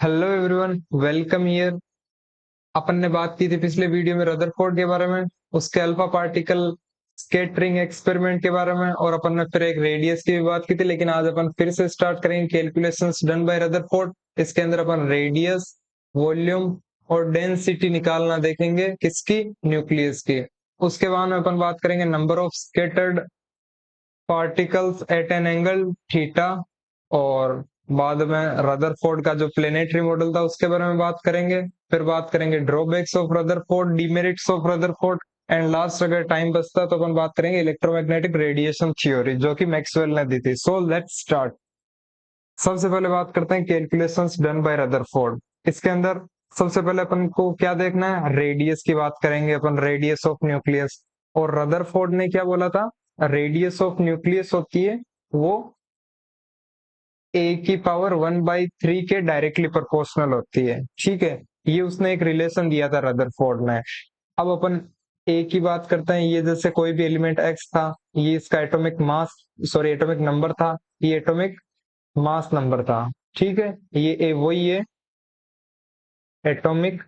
Hello everyone, welcome here. अपन ने बात की थी पिछले वीडियो में रदरफोर्ड के बारे में, उसके अल्फा पार्टिकल स्कैटरिंग एक्सपेरिमेंट के बारे में, और अपन ने फिर एक रेडियस की भी बात की थी। लेकिन आज अपन फिर से स्टार्ट करेंगे कैलकुलेशंस डन बाय रदरफोर्ड। इसके अंदर अपन रेडियस, वॉल्यूम और डेंसिटी निकालना देखेंगे, किसकी? न्यूक्लियस की। उसके बाद में अपन बात करेंगे number of scattered particles at an angle theta, और बाद में रदरफोर्ड का जो प्लेनेटरी मॉडल था उसके बारे में बात करेंगे। फिर बात करेंगे drawbacks of Rutherford, demerits of Rutherford, and last अगर टाइम बचता तो अपन बात करेंगे इलेक्ट्रोमैग्नेटिक रेडिएशन थ्योरी, जो कि मैक्सवेल ने दी थी। So let's start. सबसे पहले बात करते हैं कैलकुलेशंस डन बाय रदरफोर्ड। इसके अंदर सबसे पहले अपन को क्या देखना है? रेडियस की बात करेंगे अपन, रेडियस ऑफ न्यूक्लियस। और रदरफोर्ड ने क्या बोला था? रेडियस ऑफ न्यूक्लियस होती है वो ए की पावर 1/3 के डायरेक्टली प्रोपोर्शनल होती है। ठीक है, ये उसने एक रिलेशन दिया था रदरफोर्ड ने। अब अपन ए की बात करते हैं। ये जैसे कोई भी एलिमेंट एक्स था, ये इसका atomic mass, sorry atomic number था, ये एटॉमिक मास नंबर था। ठीक है, ये ए वही है, एटॉमिक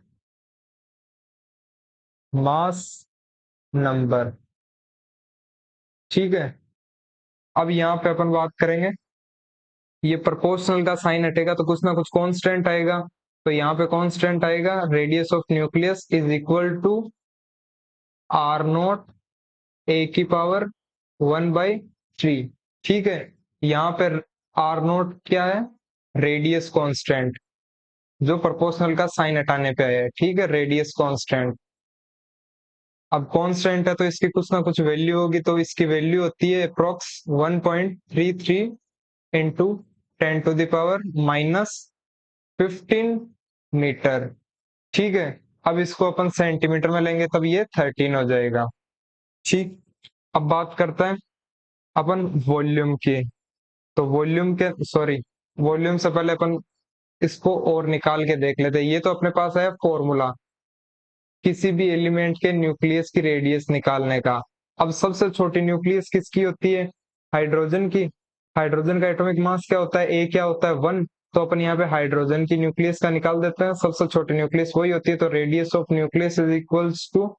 मास नंबर। ठीक है, अब यहाँ पे अपन बात करेंगे, ये प्रोपोर्शनल का साइन हटेगा तो कुछ ना कुछ कांस्टेंट आएगा। तो यहाँ पे कांस्टेंट आएगा, radius of nucleus is equal to R naught A की पावर 1/3। ठीक है, यहाँ पे आर नोट क्या है? रेडियस कांस्टेंट, जो प्रोपोर्शनल का साइन हटाने पे आया है। ठीक है, रेडियस कांस्टेंट। अब कांस्टेंट है तो इसकी कुछ ना कुछ वैल्यू होगी, तो इसकी वैल्यू होती है अप्रोक्स 1.33 इंटू 10⁻⁻15 मीटर। ठीक है, अब इसको अपन सेंटीमीटर में लेंगे तब ये 13 हो जाएगा। ठीक, अब बात करते हैं अपन वॉल्यूम की। तो वॉल्यूम के, सॉरी, वॉल्यूम से पहले अपन इसको और निकाल के देख लेते हैं। ये तो अपने पास है फॉर्मूला किसी भी एलिमेंट के न्यूक्लियस की रेडियस निकालने का। अब सबसे छोटी न्यूक्लियस किसकी होती है? हाइड्रोजन की। हाइड्रोजन का एटॉमिक मास क्या होता है? ए क्या होता है? 1। तो अपन यहाँ पे हाइड्रोजन की न्यूक्लियस का निकाल देते हैं, सबसे छोटी न्यूक्लियस वही होती है। तो radius of nucleus is equals to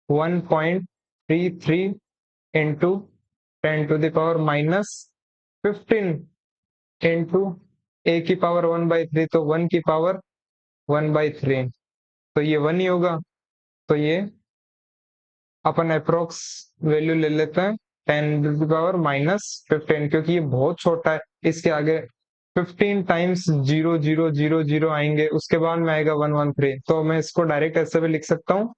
1.33 into 10⁻⁻15 into A की पावर 1/3, तो 1 की पावर 1/3, तो ये 1 ही होगा। तो ये अपन अप्रोक्स वैल्यू ले लेते हैं 10⁻⁻15, क्योंकि ये बहुत छोटा है। इसके आगे 15 टाइम्स 0 0 0 0 आएंगे, उसके बाद में आएगा 113। तो मैं इसको डायरेक्ट ऐसे भी लिख सकता हूँ,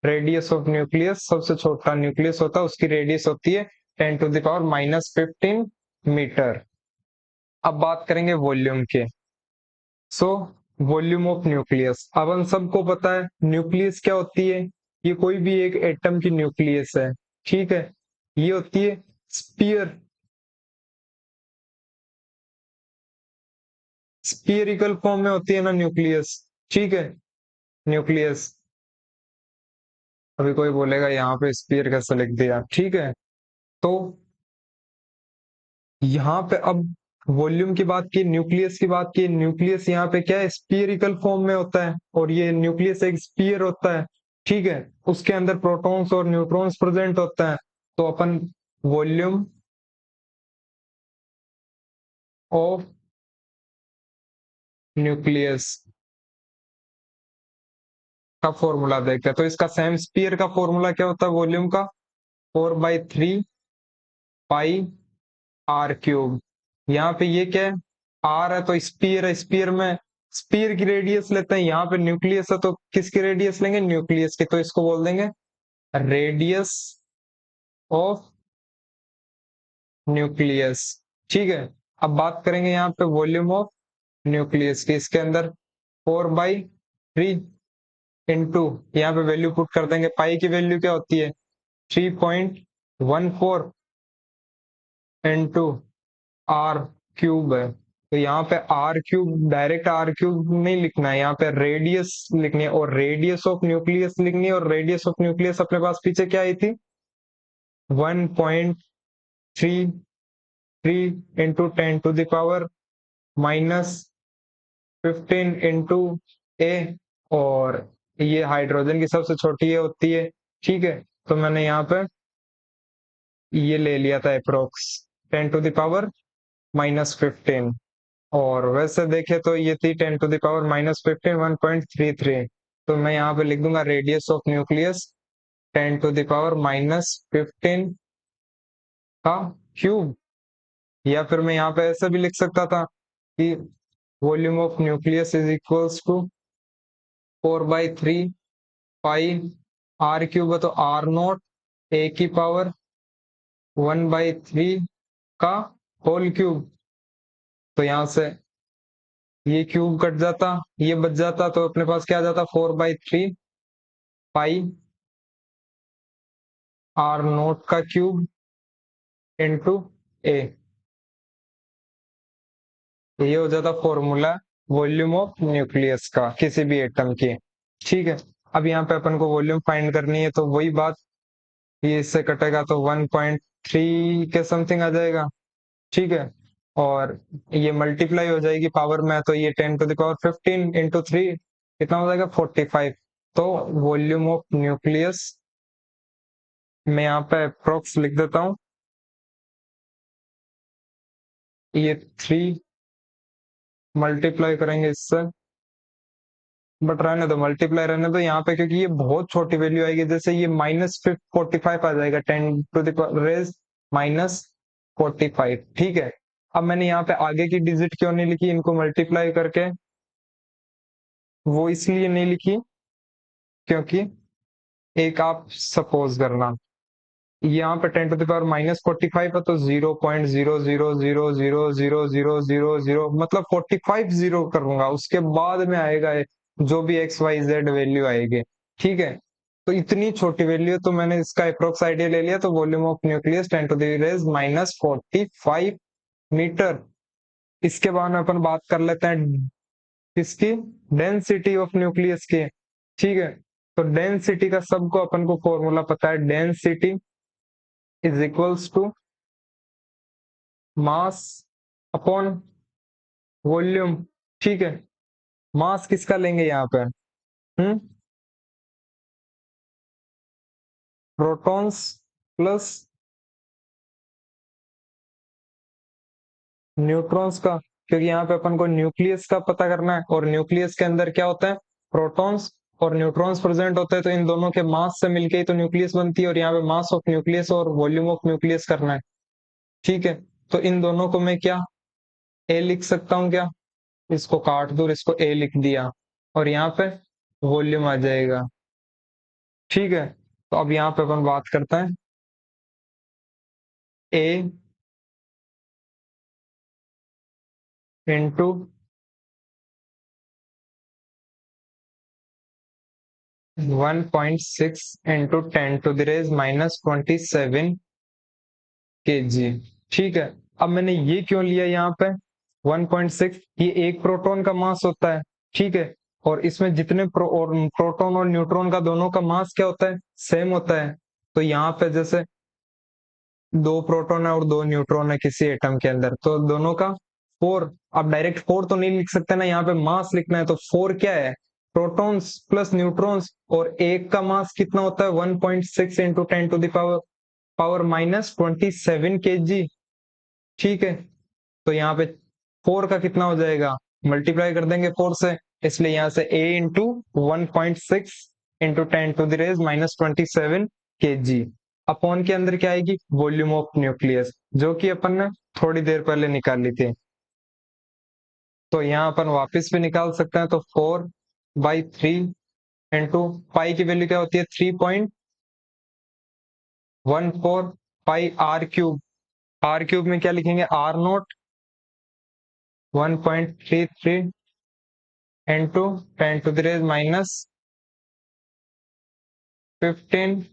रेडियस ऑफ न्यूक्लियस, सबसे छोटा न्यूक्लियस होता है उसकी रेडियस होती है 10⁻⁻15 मीटर। अब बात करेंगे वॉल्यूम के। सो वॉल्यूम ऑफ न्यूक्लियस, अब हम सबको पता है न्यूक्लियस क्या होती है। ये कोई भी एक एटम की न्यूक्लियस है। ठीक है, ये होती है स्पीयर, स्पीयरिकल फॉर्म में होती है ना न्यूक्लियस। ठीक है, न्यूक्लियस। अभी कोई बोलेगा यहाँ पे स्पीयर कैसे लिख दिया? ठीक है, तो यहाँ पे अब वॉल्यूम की बात की, न्यूक्लियस की बात की। न्यूक्लियस यहाँ पे क्या है? स्पीयरिकल फॉर्म में होता है, और ये न्यूक्लियस एक स्पीयर होता है। ठीक है, उसके अंदर प्रोटॉन्स और न्यूट्रॉन्स प्रेजेंट होता है। तो अपन वॉल्यूम ऑफ न्यूक्लियस का फॉर्मूला देखते हैं। तो इसका सेम स्पीयर का फॉर्मूला क्या होता है वॉल्यूम का? 4/3 पाई r क्यूब। यहाँ पे ये क्या है? आर है तो स्पीयर है, स्पीयर में स्पीयर की रेडियस लेते हैं। यहाँ पे न्यूक्लियस है तो किसकी रेडियस लेंगे? न्यूक्लियस की। तो इसको बोल देंगे रेडियस ऑफ न्यूक्लियस। ठीक है, अब बात करेंगे यहाँ पे वॉल्यूम ऑफ न्यूक्लियस की। इसके अंदर 4/3 इंटू, यहाँ पे वैल्यू पुट कर देंगे। पाई की वैल्यू क्या होती है? 3.14 इंटू आर क्यूब है। तो यहाँ पे r cube, direct r cube नहीं लिखना है, यहाँ पे रेडियस लिखनी है, और रेडियस ऑफ न्यूक्लियस लिखनी है। और रेडियस ऑफ न्यूक्लियस अपने पास पीछे क्या आई थी? 1.33 इंटू 10⁻⁻15 15 इंटू ए, और ये हाइड्रोजन की सबसे छोटी ये होती है, ठीक है। तो मैंने यहाँ पे ये ले लिया था अप्रोक्स 10⁻⁻15, और वैसे देखे तो ये थी 10⁻⁻15 1.33। तो मैं यहाँ पे लिख दूंगा रेडियस ऑफ न्यूक्लियस 10⁻⁻15 का क्यूब, या फिर मैं यहाँ पे ऐसे भी लिख सकता था कि volume of nucleus is equals to 4/3 pi r cube है, तो आर नॉट ए की पावर 1/3 का होल क्यूब। तो यहाँ से ये क्यूब कट जाता, ये बच जाता, तो अपने पास क्या आ जाता 4/3 पाई आर नोट का क्यूब इंटू ए। ये हो जाता फॉर्मूला वॉल्यूम ऑफ न्यूक्लियस का किसी भी एटम के, ठीक है। अब यहाँ पे अपन को वॉल्यूम फाइंड करनी है, तो वही बात, ये इससे कटेगा तो 1.3 के समथिंग आ जाएगा, ठीक है। और ये मल्टीप्लाई हो जाएगी पावर में, तो ये 10⁻15 इंटू 3 कितना हो जाएगा 45। तो वॉल्यूम ऑफ न्यूक्लियस मैं यहाँ पे अप्रोक्स लिख देता हूँ, ये 3 मल्टीप्लाई करेंगे इससे, बट रहने दो, मल्टीप्लाई रहने दो यहाँ पे, क्योंकि ये बहुत छोटी वैल्यू आएगी। जैसे ये -45 आ जाएगा, 10⁻⁻⁻45, ठीक है। अब मैंने यहाँ पे आगे की डिजिट क्यों नहीं लिखी इनको मल्टीप्लाई करके, वो इसलिए नहीं लिखी क्योंकि एक आप सपोज करना, यहाँ पे 10⁻⁻45 है, तो 0.00000000 मतलब 45 जीरो करूंगा, उसके बाद में आएगा जो भी XYZ वैल्यू आएगी, ठीक है। तो इतनी छोटी वैल्यू, तो मैंने इसका अप्रोक्स आइडिया ले लिया, तो वॉल्यूम ऑफ न्यूक्लियस 10⁻⁻45 मीटर। इसके बाद में अपन बात कर लेते हैं किसकी, डेंसिटी ऑफ न्यूक्लियस की, ठीक है। तो डेंसिटी का सबको अपन को फॉर्मूला पता है, density is equals to mass upon volume, ठीक है। मास किसका लेंगे यहाँ पे, प्रोटॉन्स प्लस न्यूट्रॉन्स का, क्योंकि यहाँ पे अपन को न्यूक्लियस का पता करना है, और न्यूक्लियस के अंदर क्या होता है, प्रोटॉन्स और न्यूट्रॉन्स प्रेजेंट होते हैं, तो इन दोनों के मास से मिलके ही तो न्यूक्लियस बनती है, और यहाँ पे मास ऑफ न्यूक्लियस और वॉल्यूम ऑफ न्यूक्लियस करना है, ठीक है। तो इन दोनों को मैं क्या ए लिख सकता हूँ क्या, इसको काट दो, इसको ए लिख दिया, और यहाँ पे वॉल्यूम आ जाएगा, ठीक है। तो अब यहाँ पे अपन बात करते हैं ए इंटू 1.6 इंटू 10⁻⁻27 kg, ठीक है। अब मैंने ये क्यों लिया यहाँ पे 1.6, ये एक प्रोटॉन का मास होता है, ठीक है। और इसमें जितने प्रोटॉन और न्यूट्रॉन का दोनों का मास क्या होता है, सेम होता है। तो यहाँ पे जैसे 2 प्रोटॉन है और 2 न्यूट्रॉन है किसी एटम के अंदर, तो दोनों का 4, अब डायरेक्ट 4 तो नहीं लिख सकते ना, यहाँ पे मास लिखना है, तो 4 क्या है, प्रोटॉन्स प्लस न्यूट्रॉन्स, और एक का मास कितना होता है 1.6 इंटू 10⁻⁻27 kg, ठीक है। तो यहाँ पे 4 का कितना हो जाएगा, मल्टीप्लाई कर देंगे 4 से, इसलिए यहाँ से a into 1.6 into 10⁻⁻27 kg, upon के अंदर क्या आएगी, वॉल्यूम ऑफ न्यूक्लियस, जो कि अपन ने थोड़ी देर पहले निकाली थी। तो यहाँ अपन वापस भी निकाल सकते हैं, तो 4/3 इंटू पाई की वैल्यू क्या होती है 3.14 पाई आर क्यूब में क्या लिखेंगे, आर नोट 1.33 इंटू 10⁻⁻15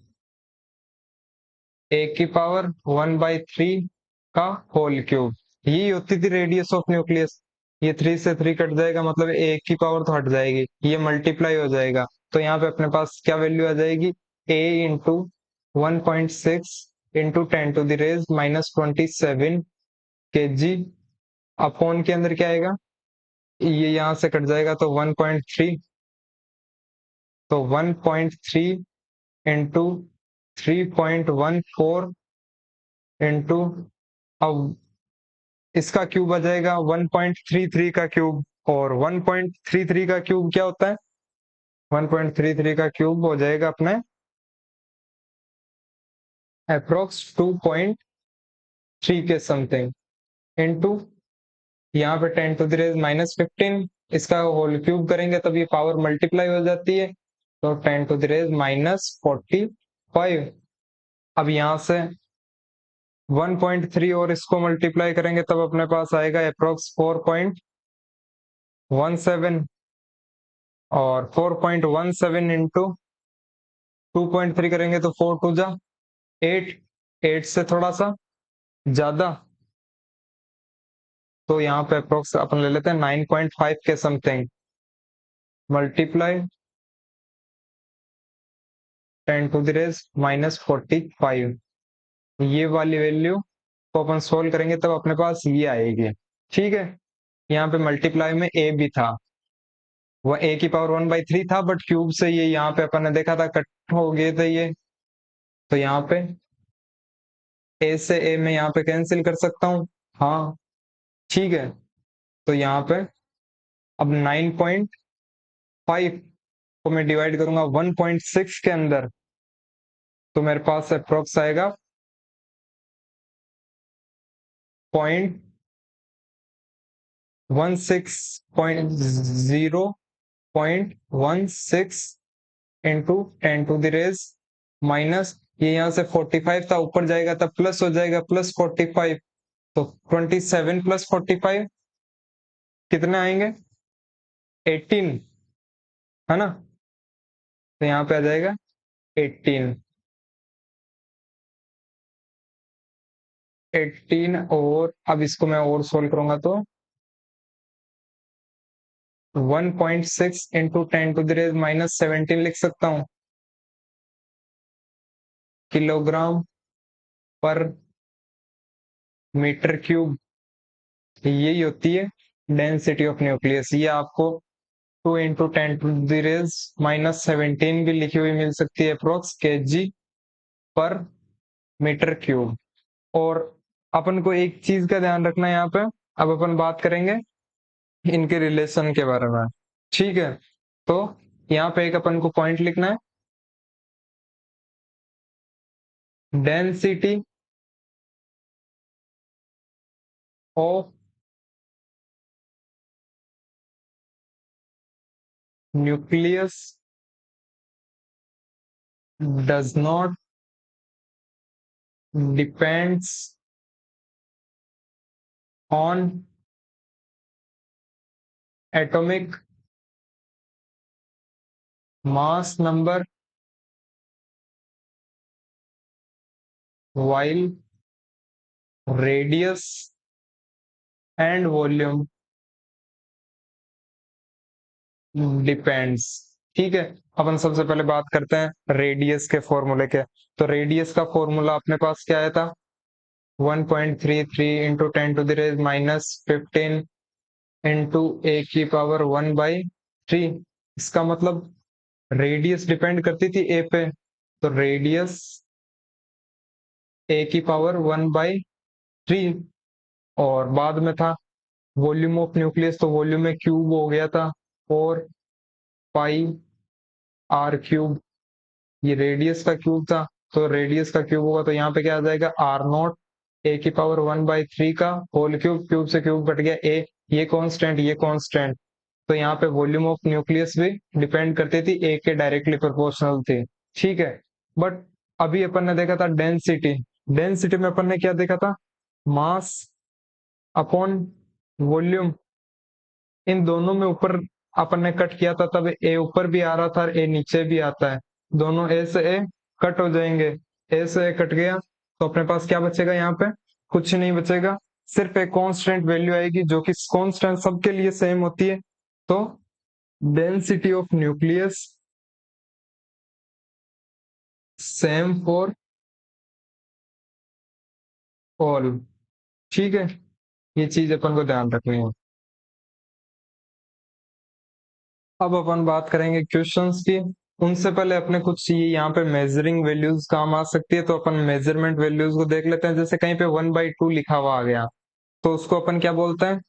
ए की पावर 1/3 का होल क्यूब, यही होती थी रेडियस ऑफ न्यूक्लियस। ये 3 से 3 कट जाएगा, मतलब ए की पावर तो हट जाएगी, ये मल्टीप्लाई हो जाएगा, तो यहाँ पे अपने पास क्या वैल्यू आ जाएगी, ए इंटू 1.6 इंटू 10⁻⁻27 kg, अपॉन के अंदर क्या आएगा ये यहाँ से कट जाएगा तो 1.3, तो 1.3 इंटू 3.14 इंटू, अब इसका क्यूब आ जाएगा 1.33 का क्यूब, और 1.33 का क्यूब क्या होता है? 1.33 का क्यूब हो जाएगा अपने अप्रोक्स 2.3 के समथिंग, इंटू यहाँ पे 10⁻⁻15, इसका होल क्यूब करेंगे तब ये पावर मल्टीप्लाई हो जाती है, तो 10⁻⁻45। अब यहाँ से 1.3 और इसको मल्टीप्लाई करेंगे तब अपने पास आएगा अप्रोक्स 4.17, और 4.17 इंटू 2.3 करेंगे तो 4 2 जा 8, 8 से थोड़ा सा ज्यादा, तो यहाँ पे अप्रोक्स अपन ले लेते हैं 9.5 के समथिंग, मल्टीप्लाई 10⁻⁻45। ये वाली वैल्यू को अपन सोल्व करेंगे तब अपने पास ये आएगी। ठीक है, यहाँ पे मल्टीप्लाई में ए भी था, वह ए की पावर 1/3 था, बट क्यूब से ये यहाँ पे अपन ने देखा था कट हो गए थे ये, तो यहाँ पे ए से ए में यहाँ पे कैंसिल कर सकता हूँ। हाँ ठीक है, तो यहाँ पे अब 9.5 को मैं डिवाइड करूंगा 1.6 के अंदर, तो मेरे पास अप्रोक्स आएगा 0.16 इंटू 10⁻⁻, ये यहाँ से 45 था, ऊपर जाएगा तब प्लस हो जाएगा, +45, तो 27 + 45 कितने आएंगे? 18, है ना? तो यहाँ पे आ जाएगा 18, 18, और अब इसको मैं और सोल्व करूंगा तो 1.6 इंटू 10⁻⁻17 लिख सकता हूँ, किलोग्राम पर मीटर क्यूब। यही होती है डेंसिटी ऑफ न्यूक्लियस। ये आपको 2 इंटू 10⁻⁻17 भी लिखी हुई मिल सकती है, अप्रोक्स केजी पर मीटर क्यूब। और अपन को एक चीज का ध्यान रखना है यहाँ पे, अब अपन बात करेंगे इनके रिलेशन के बारे में। ठीक है, तो यहाँ पे एक अपन को पॉइंट लिखना है, density of nucleus does not depends on atomic mass number while radius and volume depends। ठीक है, अपन सबसे पहले बात करते हैं रेडियस के फॉर्मूले के। तो रेडियस का फॉर्मूला अपने पास क्या आया था? 1.33 इंटू 10⁻⁻15 इंटू ए की पावर 1/3। इसका मतलब रेडियस डिपेंड करती थी ए पे, तो रेडियस ए की पावर 1/3, और बाद में था वॉल्यूम ऑफ न्यूक्लियस, तो वॉल्यूम में क्यूब हो गया था 4πr³। ये रेडियस का क्यूब था, तो रेडियस का क्यूब होगा तो यहाँ पे क्या आ जाएगा? R0 ए की पावर 1/3 का होल क्यूब, क्यूब से क्यूब कट गया, ए ये कांस्टेंट ये कांस्टेंट, तो यहाँ पे वॉल्यूम ऑफ न्यूक्लियस भी डिपेंड करती थी, ए के डायरेक्टली प्रोपोर्शनल थी। ठीक है, बट अभी अपन ने देखा था डेंसिटी। डेंसिटी में अपन ने क्या देखा था? मास अपॉन वॉल्यूम, इन दोनों में ऊपर अपन ने कट किया था तब ए ऊपर भी आ रहा था, ए नीचे भी आता है, दोनों ए से ए कट हो जाएंगे, ए से ए कट गया, तो अपने पास क्या बचेगा? यहाँ पे कुछ नहीं बचेगा, सिर्फ एक कांस्टेंट वैल्यू आएगी जो कि कांस्टेंट सबके लिए सेम होती है, तो density of nucleus same for all. ठीक है, ये चीज अपन को ध्यान रखनी है। अब अपन बात करेंगे क्वेश्चंस की। उनसे पहले अपने कुछ ये यहाँ पे मेजरिंग वैल्यूज काम आ सकती है, तो अपन मेजरमेंट वैल्यूज को देख लेते हैं। जैसे कहीं पे 1/2 लिखा हुआ आ गया, तो उसको अपन क्या बोलते हैं?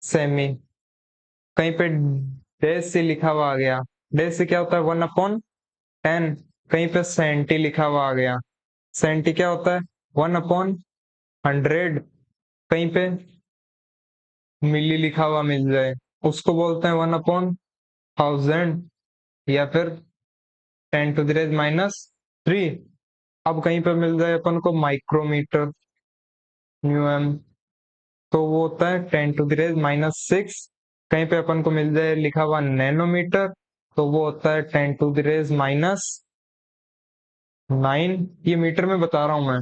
सेमी। कहीं पे डैश से लिखा हुआ आ गया, डैश से क्या होता है? 1/10। कहीं पे सेंटी लिखा हुआ आ गया, सेंटी क्या होता है? 1/100। कहीं पे मिली लिखा हुआ मिल जाए, उसको बोलते हैं 1/1000, या फिर 10⁻³ अब कहीं पे मिल जाए अपन को माइक्रोमीटर, म्यूएम, तो वो होता है 10⁻⁻6। कहीं पे अपन को मिल जाए लिखा हुआ नैनोमीटर, तो वो होता है 10⁻9। ये मीटर में बता रहा हूं मैं।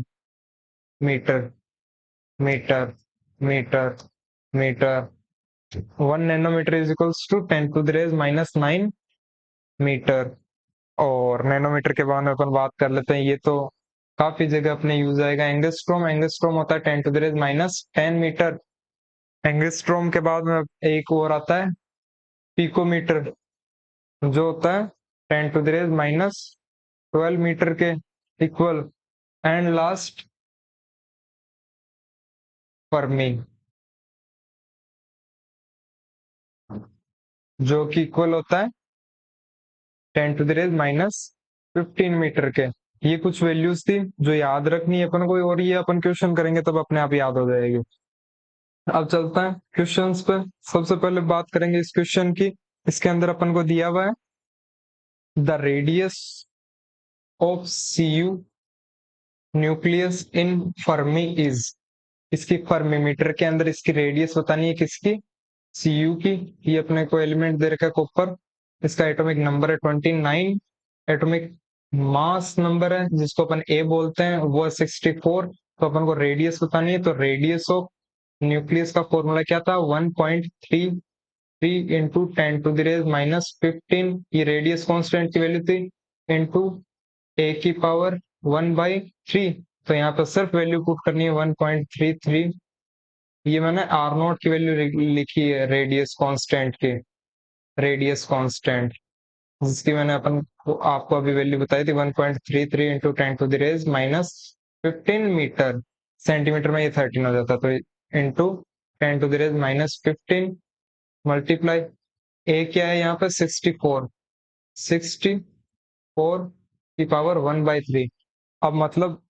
Metre, metre, metre, metre. 1 nanometre is equals to 10⁻⁻9 metre. और नैनोमीटर के बारे में अपन बात कर लेते हैं। ये तो काफी जगह अपने यूज आएगा। एंगस्ट्रोम, एंगस्ट्रोम होता है 10⁻10 मीटर। एंगस्ट्रोम के बाद में एक और आता है पिकोमीटर, जो होता है 10⁻12 मीटर के इक्वल। एंड लास्ट फर्मी, जो कि इक्वल होता है 10⁻15 मीटर के। ये कुछ वैल्यूज थी जो याद रखनी है अपन को, और ये अपन क्वेश्चन करेंगे तब अपने आप याद हो जाएगी। अब चलता है क्वेश्चंस पे। सबसे पहले बात करेंगे इस क्वेश्चन की। इसके अंदर अपन को दिया हुआ है the radius of CU nucleus in fermi is. इसकी फर्मी मीटर के अंदर इसकी रेडियस बतानी है, किसकी? सीयू की। ये अपने को एलिमेंट दे रखा है कॉपर। इसका एटॉमिक नंबर है 29। एटॉमिक मास नंबर है जिसको अपन ए बोलते हैं, वो है 64। तो अपन को रेडियस बतानी है, तो रेडियस ऑफ न्यूक्लियस का फॉर्मूला क्या था? 1.33 × 10⁻⁻15। ये रेडियस कांस्टेंट की वैल्यू थी, इंटू a⁻1/3। तो यहाँ पर सिर्फ वैल्यू पुट करनी है 1.33। ये मैंने आर नॉट की वैल्यू लिखी है रेडियस कांस्टेंट की, रेडियस कांस्टेंट, जिसकी मैंने अपन को आपको अभी वैल्यू बताई थी 1.33 × 10⁻⁻15 मीटर। सेंटीमीटर में ये 13 हो जाता, तो इंटू 10⁻⁻15 मल्टीप्लाई। ए क्या है यहाँ पे? 64। 64 की पावर 1/3। अब मतलब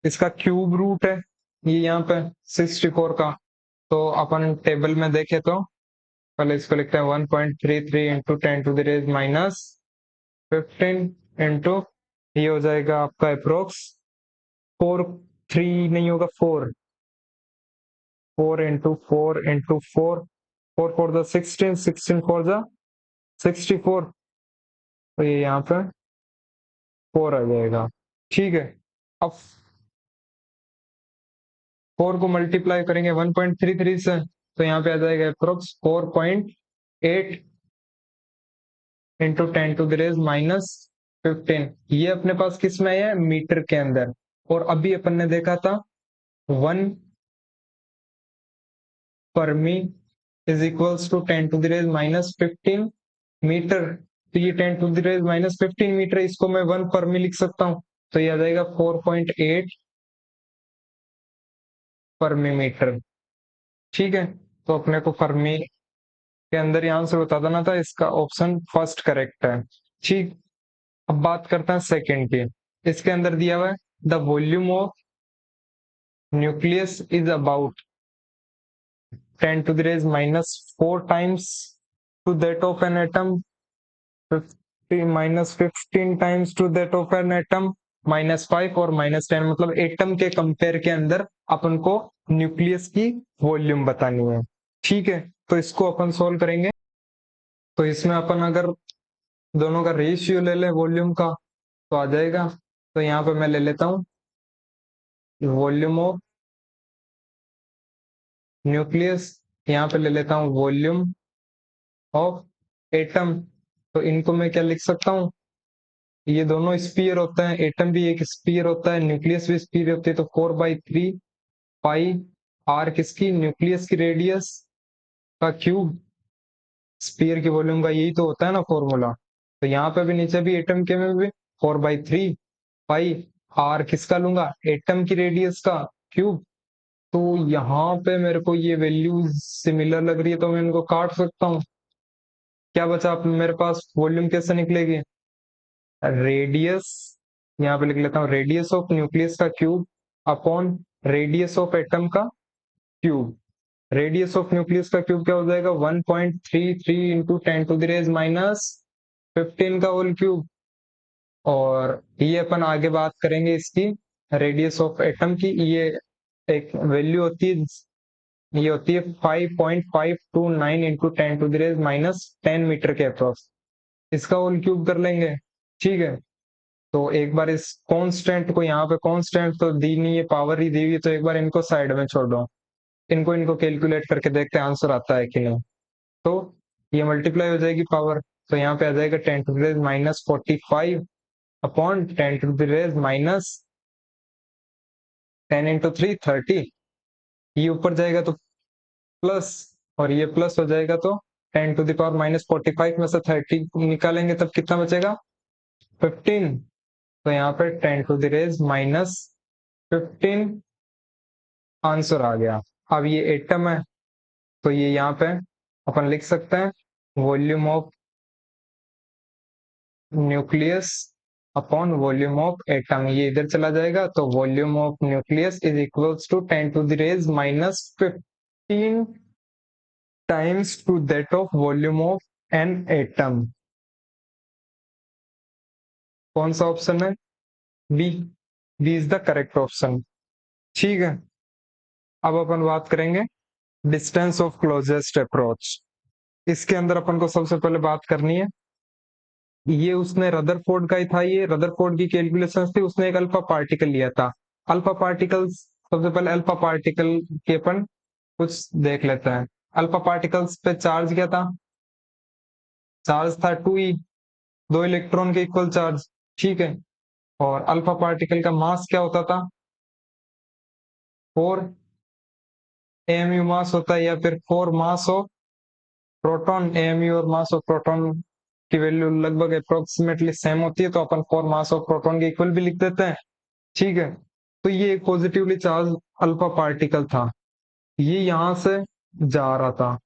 इसका क्यूब रूट है ये यहाँ पे 64 का। तो अपन टेबल में देखे तो पहले इसको लिखते हैं 1.33 × 10⁻⁻15 इंटू, ये हो जाएगा आपका अप्रोक्स 4। 3 नहीं होगा, 4। 4 × 4 × 4। 4 4 × 16, 16 4 × 64। तो ये यहाँ पे 4 आ जाएगा। ठीक है। अब 4 को मल्टीप्लाई करेंगे 1.33 से, तो यहाँ पे आ जाएगा अप्रोक्स 4.8 इंटू 10⁻⁻15। ये अपने पास किस में है? मीटर के अंदर। और अभी अपन ने देखा था 1 fermi is equals to 10⁻⁻15 metre. तो ये 10⁻⁻15 मीटर, इसको मैं 1 फर्मी लिख सकता हूँ। तो ये आ जाएगा 4.8 फर्मी मीटर। ठीक है। तो अपने को फर्मी के अंदर यहाँ से बता देना था, इसका ऑप्शन फर्स्ट करेक्ट है। ठीक। अब बात करते हैं सेकंड की। इसके अंदर दिया हुआ है the volume of nucleus is about 10⁻⁻4 times to that of an atom, 50 - 15 times to that of an atom, -5 और -10। मतलब एटम के कंपेयर के अंदर अपन को न्यूक्लियस की वॉल्यूम बतानी है। ठीक है। तो इसको अपन सोल्व करेंगे। तो इसमें अपन अगर दोनों का रेशियो ले ले वॉल्यूम का, तो आ जाएगा। तो यहाँ पे मैं ले लेता हूँ वॉल्यूम ऑफ न्यूक्लियस, यहाँ पे ले लेता हूँ वॉल्यूम ऑफ एटम। तो इनको मैं क्या लिख सकता हूँ? ये दोनों स्पीयर होते हैं, एटम भी एक स्पीयर होता है, न्यूक्लियस भी स्पीयर होती है। तो 4/3 पाई आर किसकी? न्यूक्लियस की रेडियस का क्यूब स्फीयर की वॉल्यूम का यही तो होता है ना फॉर्मूला। तो यहाँ पे भी नीचे भी एटम के में भी 4/3 पाई आर किसका लूंगा, एटम की रेडियस का क्यूब। तो यहाँ पे मेरे को ये वैल्यू सिमिलर लग रही है तो मैं इनको काट सकता हूँ। क्या बचा मेरे पास, वॉल्यूम कैसे निकलेगी, रेडियस, यहाँ पे लिख लेता हूँ रेडियस ऑफ न्यूक्लियस का cube upon radius of atom का क्यूब। रेडियस ऑफ न्यूक्लियस का क्यूब क्या हो जाएगा, 1.33 इंटू 10⁻⁻15 का होल क्यूब। और ये अपन आगे बात करेंगे इसकी, रेडियस ऑफ एटम की, ये एक वैल्यू होती है, ये होती है 5.529 इंटू 10⁻⁻10 मीटर के अप्रॉक्स। इसका होल क्यूब कर लेंगे, ठीक है। तो एक बार इस कांस्टेंट को, यहाँ पे कांस्टेंट तो दी नहीं है, पावर ही दी हुई है, तो एक बार इनको साइड में छोड़ दो, इनको इनको कैलकुलेट करके देखते हैं आंसर आता है कि नहीं। तो ये मल्टीप्लाई हो जाएगी पावर, तो यहाँ पे आ जाएगा 10⁻⁻45 अपॉन 10⁻⁻10 इंटू 3 30। ये ऊपर जाएगा तो प्लस, और ये प्लस हो जाएगा तो 10⁻⁻45 में से 30 निकालेंगे तब कितना बचेगा, 15। तो यहाँ पे 10⁻⁻15 आंसर आ गया। अब ये एटम है तो ये यहाँ पे अपन लिख सकते हैं volume of nucleus upon volume of atom, ये इधर चला जाएगा तो volume of nucleus is equals to 10⁻⁻15 times to that of volume of an atom. कौन सा ऑप्शन है, B, B is the correct option, ठीक है। अब अपन बात करेंगे डिस्टेंस ऑफ क्लोजेस्ट अप्रोच। इसके अंदर अपन को सबसे पहले बात करनी है, ये उसने रदरफोर्ड का ही था, ये रदरफोर्ड की कैलकुलेशंस थी, उसने एक अल्फा पार्टिकल लिया था। अल्फा पार्टिकल्स, सबसे पहले अल्फा पार्टिकल के अपन कुछ देख लेते हैं। अल्फा पार्टिकल्स पे चार्ज क्या था, चार्ज था 2e, 2 इलेक्ट्रॉन के इक्वल चार्ज, ठीक है। और अल्फा पार्टिकल का मास क्या होता था, 4 AMU मास होता है, या फिर 4 मास ऑफ प्रोटॉन। AMU और मास ऑफ प्रोटॉन की वैल्यू लगभग अप्रोक्सीमेटली सेम होती है, तो अपन 4 मास ऑफ प्रोटॉन के इक्वल भी लिख देते हैं, ठीक है। तो ये एक पॉजिटिवली चार्ज अल्फा पार्टिकल था, ये यहां से जा रहा था,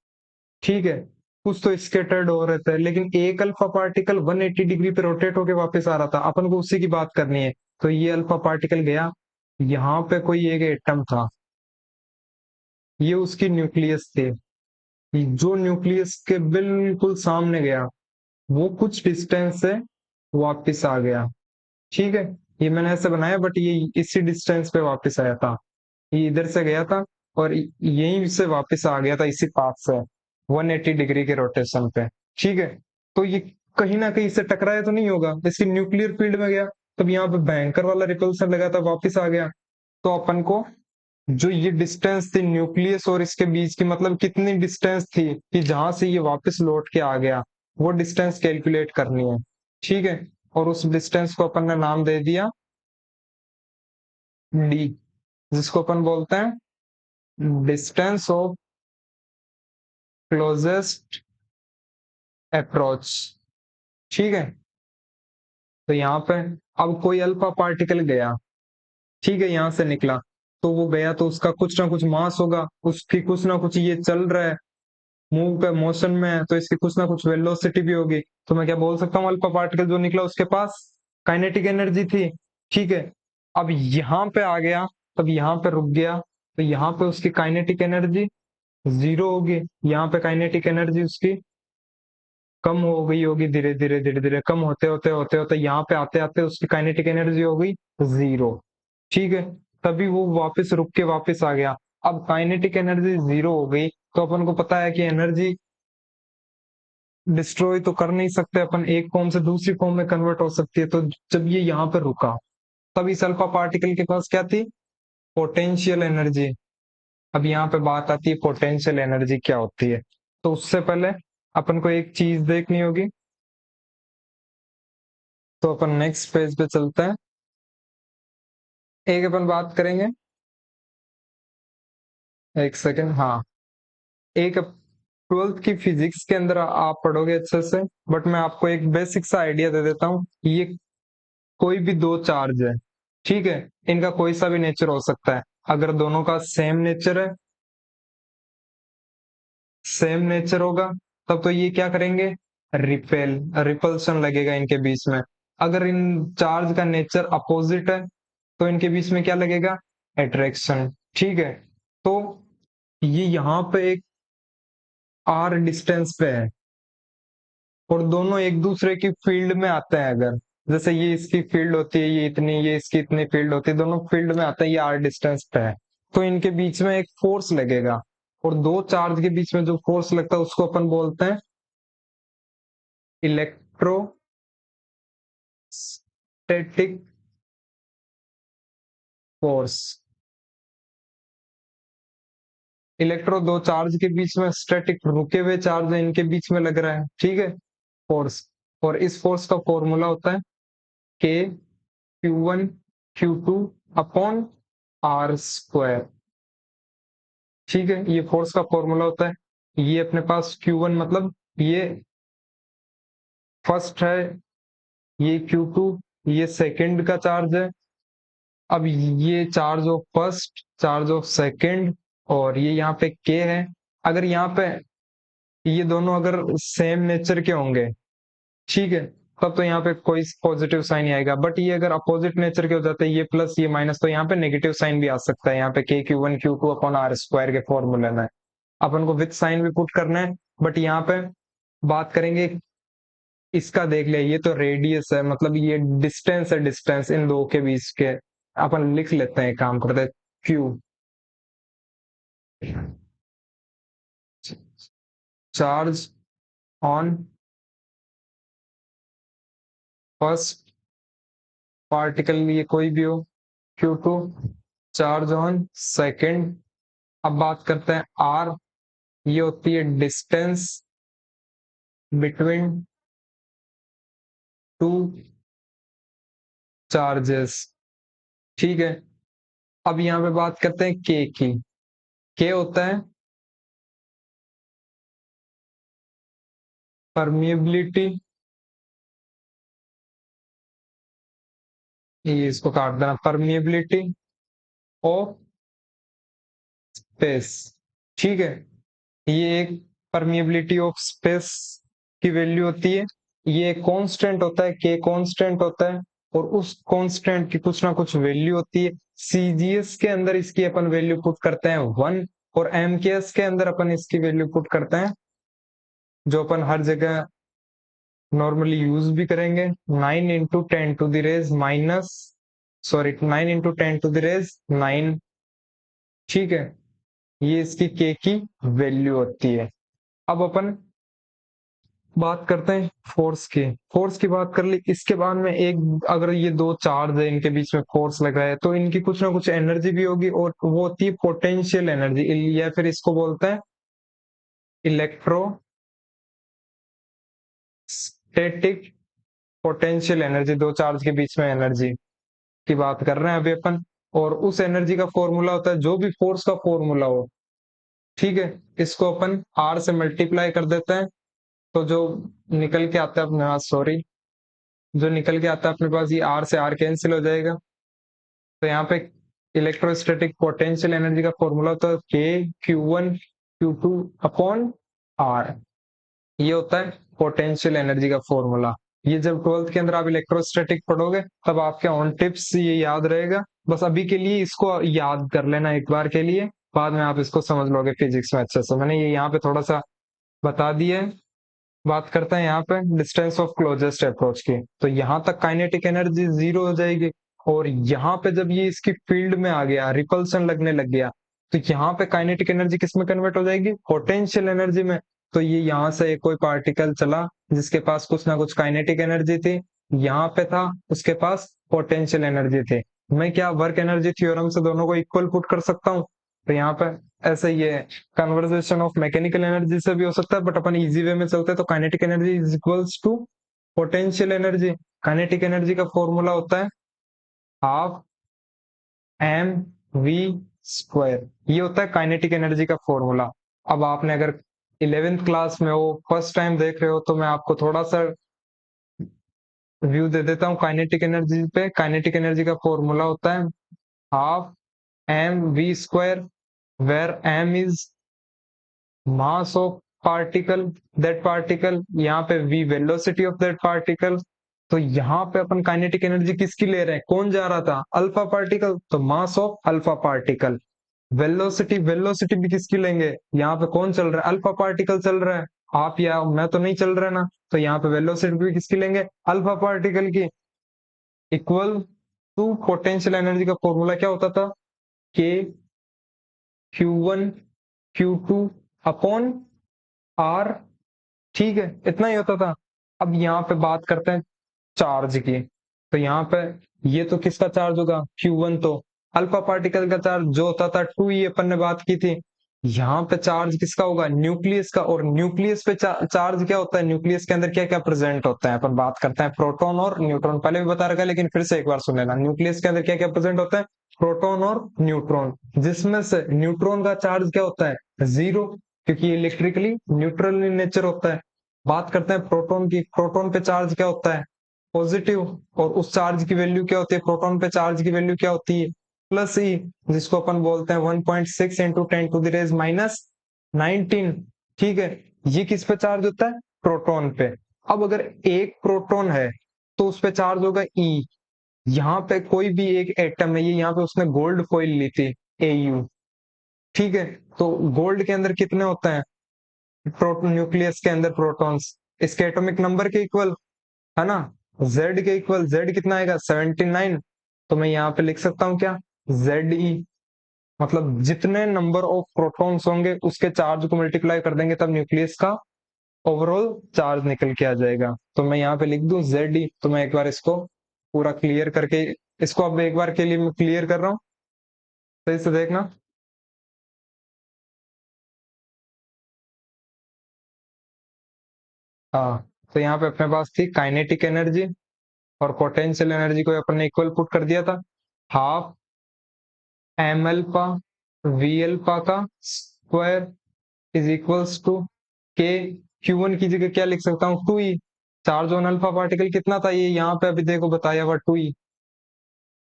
ठीक है। कुछ तो स्केटर्ड हो रहे थे, लेकिन एक अल्फा पार्टिकल 180 डिग्री पे रोटेट होके वापस आ रहा था, अपन को उसी की बात करनी है। तो ये अल्फा पार्टिकल गया, यहाँ पे कोई एक एटम था, ये उसकी न्यूक्लियस थे, जो न्यूक्लियस के बिल्कुल सामने गया, वो कुछ डिस्टेंस से वापस आ गया, ठीक है। ये मैंने ऐसे बनाया, बट ये इसी डिस्टेंस पे वापस आया था, ये इधर से गया था और यहीं से वापस आ गया था इसी पाथ से, 180 डिग्री के रोटेशन पे, ठीक है। तो ये कहीं ना कहीं से टकराया तो नहीं होगा, इसकी न्यूक्लियर फील्ड में गया, तब यहाँ पे भयंकर वाला रिपल्सन लगा था, वापस आ गया। तो अपन को जो ये डिस्टेंस थी न्यूक्लियस और इसके बीच की, मतलब कितनी डिस्टेंस थी कि जहां से ये वापस लौट के आ गया, वो डिस्टेंस कैलकुलेट करनी है, ठीक है। और उस डिस्टेंस को अपन ने नाम दे दिया डी, जिसको अपन बोलते हैं डिस्टेंस ऑफ क्लोजेस्ट अप्रोच, ठीक है। तो यहाँ पे अब कोई अल्फा पार्टिकल गया, ठीक है, यहाँ से निकला, तो वो गया तो उसका कुछ ना कुछ मास होगा, उसकी कुछ ना कुछ, ये चल रहा है, मूव पे मोशन में है, तो इसकी कुछ ना कुछ वेलोसिटी भी होगी। तो मैं क्या बोल सकता हूँ, अल्फा पार्टिकल जो निकला उसके पास काइनेटिक एनर्जी थी, ठीक है। अब यहाँ पे आ गया, तब यहाँ पे रुक गया, तो यहाँ पे उसकी काइनेटिक एनर्जी 0 होगी, यहाँ पे काइनेटिक एनर्जी उसकी कम हो गई होगी, धीरे धीरे धीरे धीरे कम होते होते होते होते यहाँ पे आते आते उसकी काइनेटिक एनर्जी हो गई 0, ठीक है। तभी वो वापस रुक के वापस आ गया। अब काइनेटिक एनर्जी 0 हो गई, तो अपन को पता है कि एनर्जी डिस्ट्रॉय तो कर नहीं सकते अपन, एक फॉर्म से दूसरी फॉर्म में कन्वर्ट हो सकती है। तो जब ये यहाँ पे रुका, तब इस अल्फा पार्टिकल के पास क्या थी, पोटेंशियल एनर्जी। अब यहाँ पे बात आती है पोटेंशियल एनर्जी क्या होती है, तो उससे पहले अपन को एक चीज देखनी होगी, तो अपन नेक्स्ट पेज पे चलते हैं। एक अपन बात करेंगे, एक सेकेंड, हाँ, एक ट्वेल्थ की फिजिक्स के अंदर आप पढ़ोगे अच्छे से, बट मैं आपको एक बेसिक सा आइडिया दे देता हूँ। ये कोई भी दो चार्ज है, ठीक है, इनका कोई सा भी नेचर हो सकता है। अगर दोनों का सेम नेचर है, सेम नेचर होगा, तब तो ये क्या करेंगे, रिपेल, रिपल्शन लगेगा इनके बीच में। अगर इन चार्ज का नेचर अपोजिट है तो इनके बीच में क्या लगेगा, अट्रैक्शन। ठीक है, तो ये यहाँ पे एक आर डिस्टेंस पे है और दोनों एक दूसरे की फील्ड में आते हैं। अगर जैसे ये इसकी फील्ड होती है, ये इतनी, ये इसकी इतनी फील्ड होती है, दोनों फील्ड में आते हैं, ये आर डिस्टेंस पे है, तो इनके बीच में एक फोर्स लगेगा। और दो चार्ज के बीच में जो फोर्स लगता है उसको अपन बोलते हैं इलेक्ट्रोस्टैटिक फोर्स। इलेक्ट्रो दो चार्ज के बीच में, स्टैटिक रुके हुए चार्ज है, इनके बीच में लग रहा है, ठीक है, फोर्स। और इस फोर्स का फॉर्मूला होता है के Q1 Q2 upon are square. ठीक है, ये फोर्स का फॉर्मूला होता है। ये अपने पास Q1 मतलब ये फर्स्ट है, ये Q2 ये सेकंड का चार्ज है। अब ये charge of first, charge of second, और ये यहाँ पे K है। अगर यहाँ पे ये दोनों अगर सेम नेचर के होंगे, ठीक है, तब तो यहाँ पे कोई पॉजिटिव साइन ही आएगा। बट ये अगर अपोजिट नेचर के हो जाते हैं, ये प्लस ये माइनस, तो यहाँ पे नेगेटिव साइन भी आ सकता है। यहाँ पे के Q1 Q2 upon are square के फॉर्मूले में अपन को विथ साइन भी पुट करना है। बट यहाँ पे बात करेंगे, इसका देख लिया, ये तो रेडियस है, मतलब ये डिस्टेंस है, डिस्टेंस इन दो के बीच के। अपन लिख लेते हैं, काम करते हैं, Q charge on first particle, ये कोई भी हो, Q2 चार्ज ऑन सेकंड। अब बात करते हैं आर, ये होती है डिस्टेंस बिटवीन टू चार्जेस। ठीक है, अब यहां पे बात करते हैं के की। के होता है परमिएबिलिटी, ये इसको काट देना, परमिएबिलिटी ऑफ स्पेस। ठीक है, ये एक परमिएबिलिटी ऑफ स्पेस की वैल्यू होती है। ये कांस्टेंट होता है, के कांस्टेंट होता है, और उस कांस्टेंट की कुछ ना कुछ वैल्यू होती है। सीजीएस के अंदर इसकी अपन वैल्यू पुट करते हैं 1, और एमकेएस के अंदर अपन इसकी वैल्यू पुट करते हैं, जो अपन हर जगह नॉर्मली यूज भी करेंगे, 9 × 10⁻⁹ 9। ठीक है, ये इसकी के की वैल्यू होती है। अब अपन बात करते हैं फोर्स की। फोर्स की बात कर ली, इसके बाद में एक, अगर ये दो चार्ज है, इनके बीच में फोर्स लगा है, तो इनकी कुछ ना कुछ एनर्जी भी होगी, और वो होती है पोटेंशियल एनर्जी, या फिर इसको बोलते हैं इलेक्ट्रोस्टैटिक पोटेंशियल एनर्जी। दो चार्ज के बीच में एनर्जी की बात कर रहे हैं अभी अपन। और उस एनर्जी का फॉर्मूला होता है, जो भी फोर्स का फॉर्मूला हो, ठीक है, इसको अपन आर से मल्टीप्लाई कर देते हैं, तो जो निकल के आता है अपने पास, सॉरी, जो निकल के आता है अपने पास, ये आर से आर कैंसिल हो जाएगा। तो यहाँ पे इलेक्ट्रोस्टैटिक पोटेंशियल एनर्जी का फॉर्मूला होता है K Q1 Q2 upon are. ये होता है पोटेंशियल एनर्जी का फॉर्मूला। ये जब 12th के अंदर आप इलेक्ट्रोस्टैटिक पढ़ोगे, तब आपके ऑन टिप्स ये याद रहेगा। बस अभी के लिए इसको याद कर लेना एक बार के लिए, बाद में आप इसको समझ लोगे फिजिक्स में अच्छे से। मैंने ये यहाँ पे थोड़ा सा बता दिया है। बात करते हैं यहाँ पे डिस्टेंस ऑफ क्लोजेस्ट अप्रोच की। तो यहाँ तक काइनेटिक एनर्जी जीरो हो जाएगी, और यहाँ पे जब ये इसकी फील्ड में आ गया, रिपल्सन लगने लग गया, तो यहाँ पे काइनेटिक एनर्जी किस में कन्वर्ट हो जाएगी, पोटेंशियल एनर्जी में। तो ये यहाँ से कोई पार्टिकल चला जिसके पास कुछ ना कुछ काइनेटिक एनर्जी थी, यहाँ पे था उसके पास पोटेंशियल एनर्जी थी। मैं क्या वर्क एनर्जी थ्योरम से दोनों को इक्वल पुट कर सकता हूँ? तो यहाँ पे ऐसे ही है, कन्वर्जेशन ऑफ मैकेनिकल एनर्जी से भी हो सकता है, बट अपन इजी वे में चलते हैं, तो kinetic energy is equals to potential energy. Kinetic energy का फॉर्मूला होता है हाफ mv स्क्वायर। ये होता है काइनेटिक एनर्जी का फॉर्मूला। अब आपने अगर 11th क्लास में हो, फर्स्ट टाइम देख रहे हो, तो मैं आपको थोड़ा सा व्यू दे देता हूँ काइनेटिक एनर्जी पे। काइनेटिक एनर्जी का फॉर्मूला होता है half m v square, where m is mass of particle, that particle, यहाँ पे v velocity of that particle. तो यहाँ पे अपन काइनेटिक एनर्जी किसकी ले रहे हैं, कौन जा रहा था, अल्फा पार्टिकल, तो मास of alpha particle. Velocity, velocity भी किसकी लेंगे, यहाँ पे कौन चल रहा है, अल्फा पार्टिकल चल रहा है, आप या मैं तो नहीं चल रहा ना, तो यहाँ पे वेलोसिटी भी किसकी लेंगे, अल्फा पार्टिकल की। इक्वल टू पोटेंशियल एनर्जी का फॉर्मूला क्या होता था, के Q1 Q2 अपॉन आर। ठीक है, इतना ही होता था। अब यहाँ पे बात करते हैं चार्ज की। तो यहाँ पे ये तो किसका चार्ज होगा, Q1 तो अल्फा पार्टिकल का चार्ज जो होता था 2e, अपन ने बात की थी। यहाँ पे चार्ज किसका होगा, न्यूक्लियस का। और न्यूक्लियस पे चार्ज क्या होता है, न्यूक्लियस के अंदर क्या क्या प्रेजेंट होता है, अपन बात करते हैं प्रोटॉन और न्यूट्रॉन। पहले भी बता रखा है लेकिन फिर से एक बार सुन लेना, न्यूक्लियस के अंदर क्या क्या प्रेजेंट होता है, प्रोटॉन और न्यूट्रॉन, जिसमें से न्यूट्रॉन का चार्ज क्या होता है, जीरो, क्योंकि इलेक्ट्रिकली न्यूट्रल इन नेचर होता है। बात करते हैं प्रोटॉन की। प्रोटॉन पे चार्ज क्या होता है, पॉजिटिव, और उस चार्ज की वैल्यू क्या होती है, प्रोटॉन पे चार्ज की वैल्यू क्या होती है, प्लस ई, जिसको अपन बोलते हैं 1.6 इंटू 10⁻⁹ ठीक है, ये किस पे चार्ज होता है, प्रोटॉन पे। अब अगर एक प्रोटॉन है तो उस पे चार्ज होगा ई। यहाँ पे कोई भी एक एटम है, ये यहाँ पे उसने गोल्ड फॉइल ली थी, AU, ठीक है। तो गोल्ड के अंदर कितने होते हैं, प्रोटॉन, न्यूक्लियस के अंदर प्रोटॉन्स इसके एटॉमिक नंबर के इक्वल, है ना, Z के इक्वल। Z कितना आएगा, 79। तो मैं यहाँ पे लिख सकता हूँ क्या, ZE, मतलब जितने नंबर ऑफ प्रोटॉन्स होंगे उसके चार्ज को मल्टीप्लाई कर देंगे तब न्यूक्लियस का ओवरऑल चार्ज निकल के आ जाएगा। तो मैं यहाँ पे लिख दूं ZE। तो मैं एक बार इसको पूरा क्लियर करके, इसको अब एक बार के लिए मैं क्लियर कर रहा हूँ, सही से देखना। हाँ, तो यहाँ पे अपने पास थी काइनेटिक एनर्जी और पोटेंशियल एनर्जी को अपन ने इक्वल पुट कर दिया था, half M alpha we alpha का square is equals to k. Q1 की जगह क्या लिख सकता हूँ, 2e। Charge on alpha particle कितना था, ये यहाँ पे अभी देखो बताया हुआ 2e।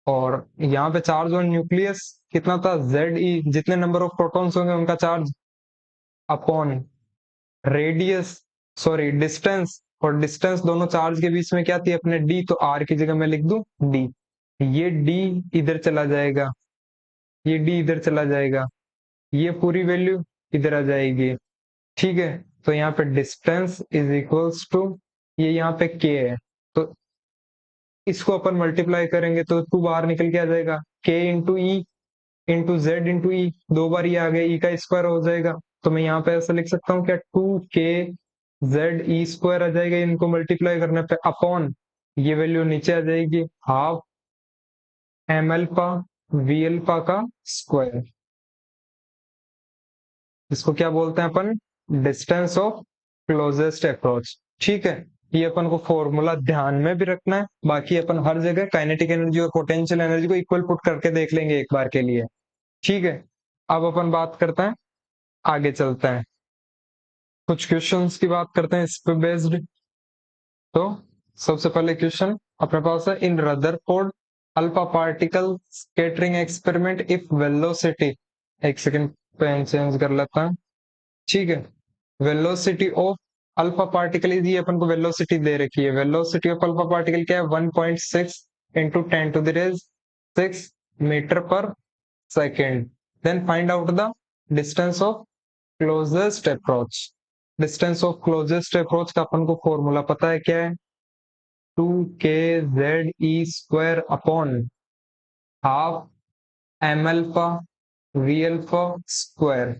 और यहाँ पे चार्ज ऑन न्यूक्लियस कितना था, ZE, जितने नंबर ऑफ प्रोटॉन्स होंगे उनका charge, upon radius, sorry distance, और डिस्टेंस दोनों चार्ज के बीच में क्या थी अपने, d, तो r की जगह मैं लिख दूं d। ये d इधर चला जाएगा, ये d इधर चला जाएगा, ये पूरी वैल्यू इधर आ जाएगी, ठीक है। तो यहाँ पे डिस्टेंस इज इक्वल्स टू, ये यहाँ पे k है, तो इसको अपन मल्टीप्लाई करेंगे तो 2 बाहर निकल के आ जाएगा, k into E into Z into E, 2 बार ये आ गया, ई का स्क्वायर हो जाएगा। तो मैं यहाँ पे ऐसा लिख सकता हूँ क्या, 2k ZE² आ जाएगा, इनको मल्टीप्लाई करने पे, अपॉन ये वैल्यू नीचे आ जाएगी, half M alpha we alpha का स्क्वायर। इसको क्या बोलते हैं अपन, डिस्टेंस ऑफ क्लोजेस्ट अप्रोच, ठीक है। ये अपन को फॉर्मूला ध्यान में भी रखना है, बाकी अपन हर जगह काइनेटिक एनर्जी और पोटेंशियल एनर्जी को इक्वल पुट करके देख लेंगे एक बार के लिए, ठीक है। अब अपन बात करते हैं, आगे चलते हैं, कुछ क्वेश्चंस की बात करते हैं इस पे बेस्ड। तो सबसे पहले क्वेश्चन अपने पास है, in Rutherford alpha particle scattering experiment if velocity, एक सेकंड पेन चेंज कर लेता हूं, ठीक है। वेलोसिटी ऑफ अल्फा पार्टिकल, ये अपन को वेलोसिटी दे रखी है, वेलोसिटी ऑफ अल्फा पार्टिकल क्या है, 1.6 into 10⁻⁶ metre per second. Then find out the distance of closest approach. Distance of closest approach का अपन को फॉर्मूला पता है क्या है, 2k ZE² upon half M alpha we alpha square.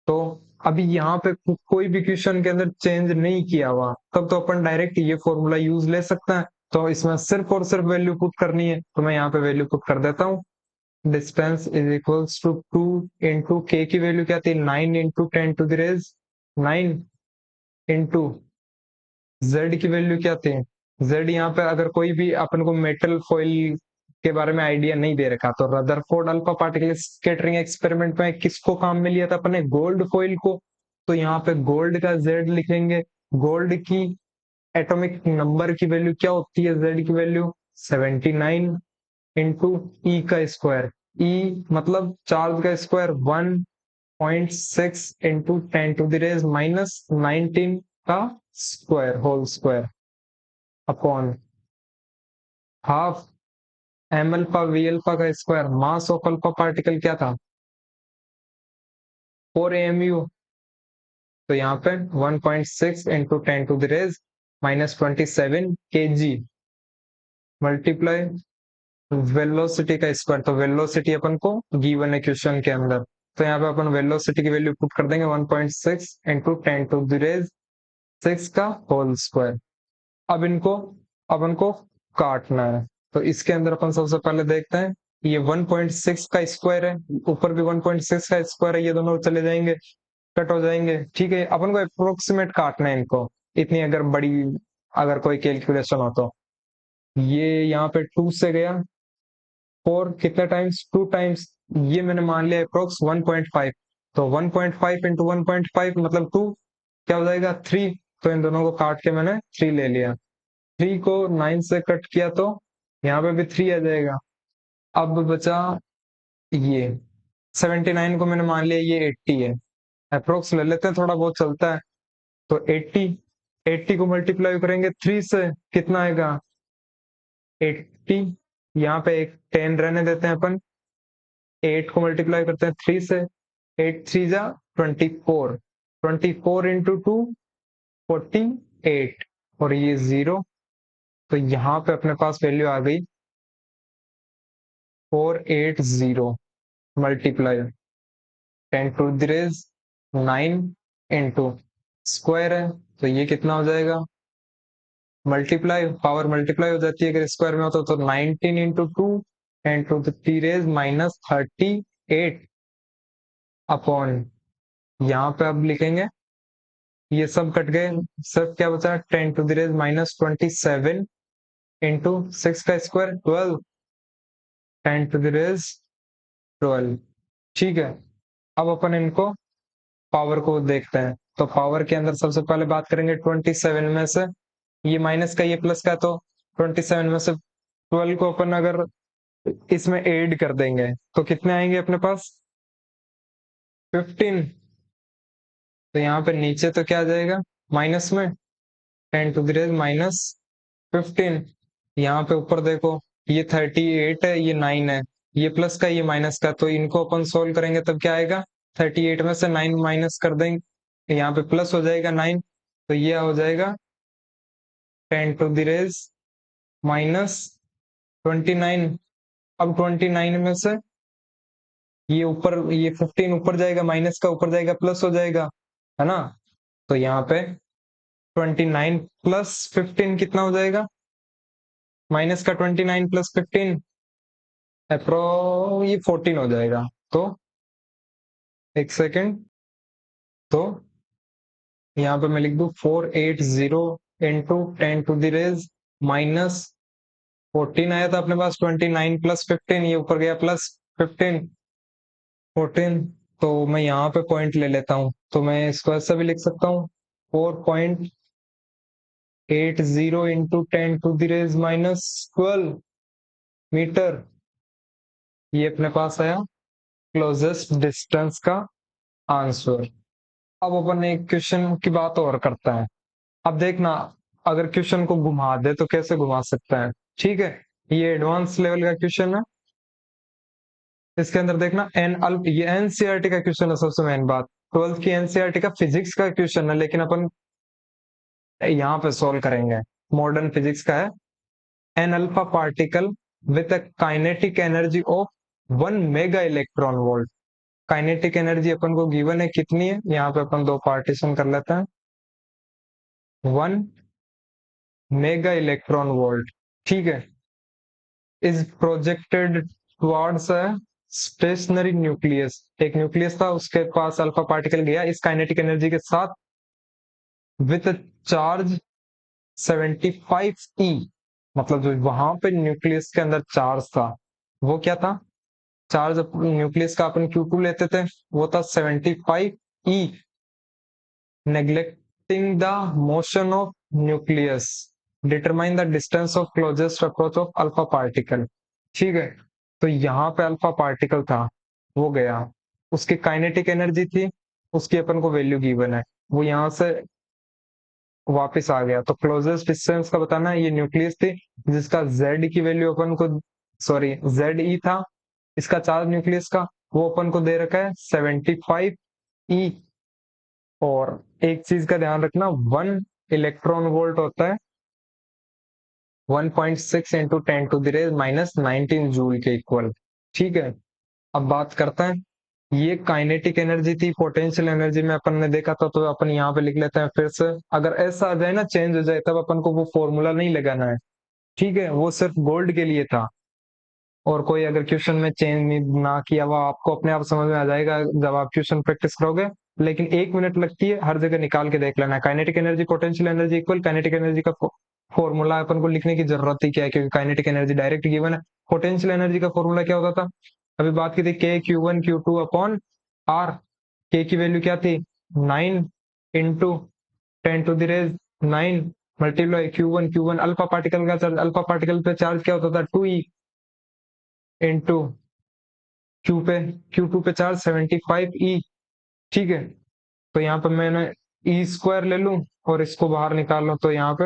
तो अभी यहाँ पे कोई भी क्वेश्चन के अंदर चेंज नहीं किया हुआ, तब तो अपन डायरेक्ट ये फॉर्मूला यूज ले सकते हैं। तो इसमें सिर्फ और सिर्फ वैल्यू पुट करनी है, तो मैं यहाँ पे वैल्यू पुट कर देता हूँ, distance is equals to 2 into k की वैल्यू क्या थी, 9 इंटू 10⁻⁹ इंटू जेड की वैल्यू क्या थी, जेड यहाँ पे अगर कोई भी अपन को मेटल फॉइल के बारे में आइडिया नहीं दे रखा, तो Rutherford alpha particle scattering experiment में किसको काम में लिया था अपने, गोल्ड फॉइल को। तो यहाँ पे गोल्ड का Z लिखेंगे। गोल्ड की एटॉमिक नंबर की वैल्यू क्या होती है, Z की वैल्यू 79 इंटू ई का स्क्वायर। ई मतलब चार्ज का स्क्वायर 1.6 इंटू 10⁻⁻19 का square whole square upon half M alpha we alpha का square. Mass of alpha particle क्या था, 4 AMU। तो यहाँ पे 1.6 इंटू 10⁻⁻27 kg मल्टीप्लाई वेलोसिटी का स्क्वायर। तो वेलोसिटी अपन को गिवन है क्वेश्चन के अंदर, तो यहाँ पे अपन वेलोसिटी की वैल्यू पुट कर देंगे 1.6 इंटू 10⁻6 का होल स्क्वायर। अब इनको अपन को काटना है, तो इसके अंदर अपन सबसे पहले देखते हैं, ये 1.6 का स्क्वायर है, ऊपर भी 1.6 का स्क्वायर है, ये दोनों चले जाएंगे, कट हो जाएंगे। ठीक है, अपन को अप्रोक्सीमेट काटना है इनको, इतनी अगर बड़ी अगर कोई कैलकुलेशन हो तो। ये यहाँ पे 2 से गया, 4 कितने टाइम्स, 2 टाइम्स, ये मैंने मान लिया अप्रोक्स 1.5। तो 1.5 इंटू 1.5 मतलब 2, क्या हो जाएगा 3। तो इन दोनों को काट के मैंने 3 ले लिया। 3 को 9 से कट किया तो यहाँ पे भी 3 आ जाएगा। अब बचा ये 79 को मैंने मान लिया ये 80 है, अप्रोक्स ले लेते हैं, थोड़ा बहुत चलता है। तो 80 को मल्टीप्लाई करेंगे 3 से, कितना आएगा 80। यहाँ पे एक 10 रहने देते हैं अपन, 8 को मल्टीप्लाई करते हैं 3 से, 8 3 जा 24, 24 इंटू 2 48, और ये 0। तो यहाँ पे अपने पास वैल्यू आ गई 480 मल्टीप्लाई 10⁻9 इंटू स्क्वायर है, तो ये कितना हो जाएगा, मल्टीप्लाई पावर मल्टीप्लाई हो जाती है अगर स्क्वायर में होता तो 19 इंटू 2 10⁻⁻38 अपॉन, यहाँ पे अब लिखेंगे, ये सब कट गए, सब क्या बचा 10⁻⁻27 इंटू 6 का स्क्वायर 12, 10⁻12। ठीक है, अब अपन इनको पावर को देखते हैं। तो पावर के अंदर सबसे पहले बात करेंगे 27 में से, ये माइनस का ये प्लस का, तो 27 में से 12 को अपन अगर इसमें ऐड कर देंगे तो कितने आएंगे अपने पास 15। तो यहाँ पे नीचे तो क्या आ जाएगा माइनस में 10⁻⁻15। यहाँ पे ऊपर देखो, ये 38 है, ये 9 है, ये प्लस का ये माइनस का, तो इनको अपन सोल्व करेंगे तब क्या आएगा, 38 में से 9 माइनस कर देंगे, यहाँ पे प्लस हो जाएगा 9, तो ये हो जाएगा 10⁻⁻29। अब 29 में से ये ऊपर, ये 15 ऊपर जाएगा, माइनस का ऊपर जाएगा, प्लस हो जाएगा, है ना। तो यहाँ पे 29 प्लस 15 कितना हो जाएगा, माइनस का 29 प्लस 15 अप्रो ये 14 हो जाएगा। तो एक सेकेंड, तो यहाँ पे मैं लिख दूं 480 इंटू 10⁻⁻14 आया था अपने पास, 29 प्लस 15, ये ऊपर गया प्लस 15 14। तो मैं यहाँ पे पॉइंट ले लेता हूँ, तो मैं इसको ऐसा भी लिख सकता हूँ 4.80 इंटू 10⁻⁻12 मीटर। ये अपने पास आया क्लोजेस्ट डिस्टेंस का आंसर। अब अपन एक क्वेश्चन की बात और करते हैं। अब देखना, अगर क्वेश्चन को घुमा दे तो कैसे घुमा सकते हैं। ठीक है, ये एडवांस लेवल का क्वेश्चन है, इसके अंदर देखना ये एनसीईआरटी का क्वेश्चन है। सबसे मेन बात, 12th की एनसीईआरटी का फिजिक्स का क्वेश्चन है, लेकिन अपन यहाँ पे सोल्व करेंगे, मॉडर्न फिजिक्स का है। An alpha particle with a kinetic energy of 1 mega electron volt. Kinetic energy अपन को गिवन है कितनी है, यहाँ पे अपन दो पार्टीशन कर लेते हैं, 1 मेगा इलेक्ट्रॉन वोल्ट। ठीक है, is projected towards a stationary nucleus. एक न्यूक्लियस था, उसके पास अल्फा पार्टिकल गया इस काइनेटिक एनर्जी के साथ, विथ चार्ज 75 E। मतलब जो वहां पे न्यूक्लियस के अंदर चार्ज था वो क्या था, चार्ज न्यूक्लियस का अपन Q2 लेते थे, वो था 75 E। Neglecting the motion of nucleus, determine the distance of closest approach of alpha particle. ठीक है, तो यहाँ पे अल्फा पार्टिकल था, वो गया, उसकी काइनेटिक एनर्जी थी, उसकी अपन को वैल्यू गिवन है, वो यहाँ से वापस आ गया, तो क्लोजेस्ट डिस्टेंस का बताना है, ये न्यूक्लियस थी जिसका z की वैल्यू अपन को, सॉरी Ze था, इसका चार्ज न्यूक्लियस का, वो अपन को दे रखा है 75 E। और एक चीज का ध्यान रखना, 1 इलेक्ट्रॉन वोल्ट होता है 1.6 इंटू 10⁻⁻19 जूल के इक्वल। ठीक है, अब बात करते हैं, ये काइनेटिक एनर्जी थी, पोटेंशियल एनर्जी में अपन ने देखा था, तो अपन यहाँ पे लिख लेते हैं फिर से, अगर ऐसा आ जाए ना, चेंज हो जाए, तब अपन को वो फॉर्मूला नहीं लगाना है। ठीक है, वो सिर्फ गोल्ड के लिए था, और कोई अगर क्वेश्चन में चेंज नहीं ना किया हुआ, आपको अपने आप समझ में आ जाएगा जब आप क्वेश्चन प्रैक्टिस करोगे, लेकिन 1 मिनट लगती है, हर जगह निकाल के देख लेना। Kinetic energy potential energy equal, kinetic energy का फॉर्मूला अपन को लिखने की जरूरत ही क्या है, क्योंकि काइनेटिक एनर्जी डायरेक्ट गिवन है। पोटेंशियल एनर्जी का फॉर्मूला क्या होता था, अभी बात की थी, के Q1 Q2 अपॉन आर। के की वैल्यू क्या थी, 9 × 10⁻⁹ मल्टीप्लाई Q1 अल्फा पार्टिकल का चार्ज, अल्फा पार्टिकल पे चार्ज क्या होता था, 2E इंटू Q2 पे चार्ज 75E। ठीक है, तो यहाँ पे मैंने E² ले लूं और इसको बाहर निकाल लूं, तो यहाँ पे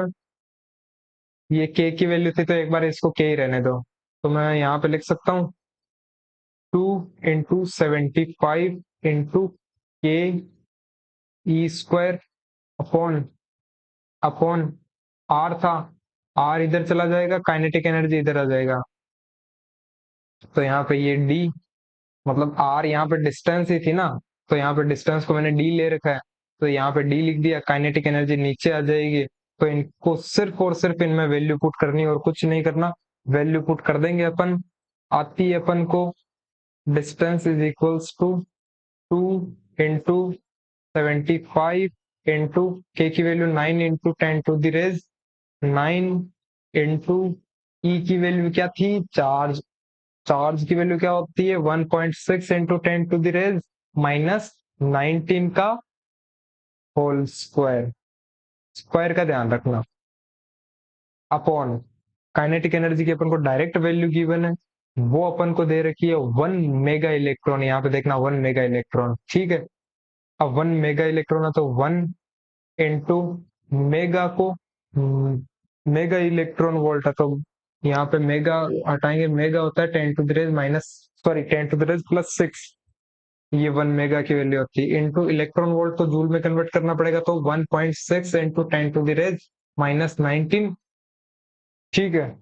ये K की वैल्यू थी, तो एक बार इसको K ही रहने दो, तो मैं यहाँ पे लिख सकता हूँ 2 × 75 into K E² upon R था, R इधर चला जाएगा, काइनेटिक एनर्जी इधर आ जाएगा, तो यहाँ पे ये D, मतलब R यहाँ पे डिस्टेंस ही थी ना, तो यहाँ पे डिस्टेंस को मैंने D ले रखा है, तो यहाँ पे D लिख दिया, काइनेटिक एनर्जी नीचे आ जाएगी, तो इनको सिर्फ और सिर्फ इनमें वैल्यू पुट करनी और कुछ नहीं करना, वैल्यू पुट कर देंगे अपन, आती है अपन को, distance is equals to 2 × 75 into k की वैल्यू 9 × 10⁻⁹ 9 इंटू ई की वैल्यू क्या थी, चार्ज, चार्ज की वैल्यू क्या होती है 1.6 इंटू 10⁻⁻19 का होल स्क्वायर, स्क्वायर का ध्यान रखना, अपॉन काइनेटिक एनर्जी की अपन को डायरेक्ट वैल्यू गिवन है, वो अपन को दे रखी है 1 मेगा इलेक्ट्रॉन, यहाँ पे देखना 1 मेगा इलेक्ट्रॉन। ठीक है, अब 1 मेगा इलेक्ट्रॉन है, तो 1 इंटू मेगा को मेगा इलेक्ट्रॉन वोल्ट है, तो यहाँ पे मेगा हटाएंगे, मेगा होता है 10⁻⁻6, ये 1 मेगा की वैल्यू होती है, इंटू इलेक्ट्रॉन वोल्ट को जूल में कन्वर्ट करना पड़ेगा, तो 1.6 इंटू 10⁻⁻19। ठीक है,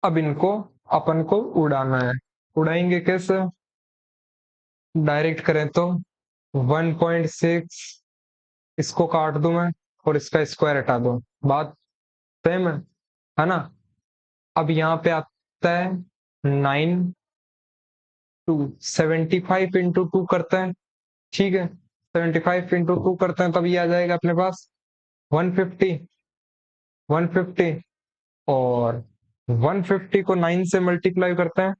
अब इनको अपन को उड़ाना है, उड़ाएंगे कैसे, डायरेक्ट करें तो 1.6, इसको काट दूं मैं और इसका स्क्वायर हटा दूं, बात सेम है ना। अब यहाँ पे आता है 9 2 75 इंटू 2 करते हैं। ठीक है, 75 इंटू 2 करते हैं, तब ये आ जाएगा अपने पास 150, 150, और 150 को 9 से मल्टीप्लाई करते हैं,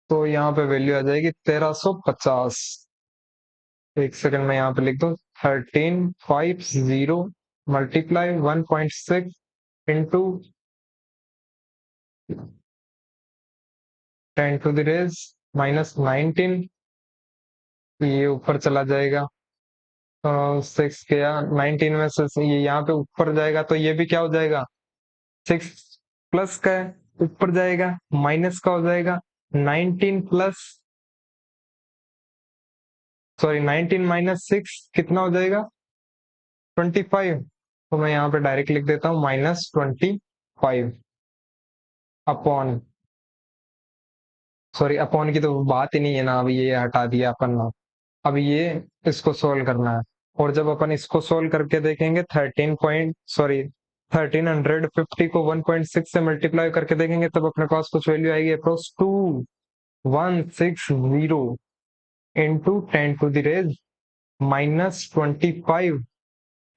तो यहाँ पे वैल्यू आ जाएगी 1350। एक सेकंड में यहाँ पे लिख दो, 1350 मल्टीप्लाई 1.6 इंटू 10⁻⁻19, ये ऊपर चला जाएगा, 6 गया 19 में से, ये यहाँ पे ऊपर जाएगा, तो ये भी क्या हो जाएगा, 6 प्लस का है, ऊपर जाएगा, माइनस का हो जाएगा, 19 प्लस, सॉरी 19 माइनस 6 कितना हो जाएगा, 25, तो मैं यहाँ पे डायरेक्ट लिख देता हूँ -25 अपॉन, सॉरी अपॉन की तो बात ही नहीं है ना, अभी ये हटा दिया अपन ने, अब ये इसको सोल्व करना है, और जब अपन इसको सोल्व करके देखेंगे 1350 को 1.6 से मल्टीप्लाई करके देखेंगे, तब अपने पास कुछ वैल्यू आएगी अप्रोक्स 2160 इंटू 10⁻⁻25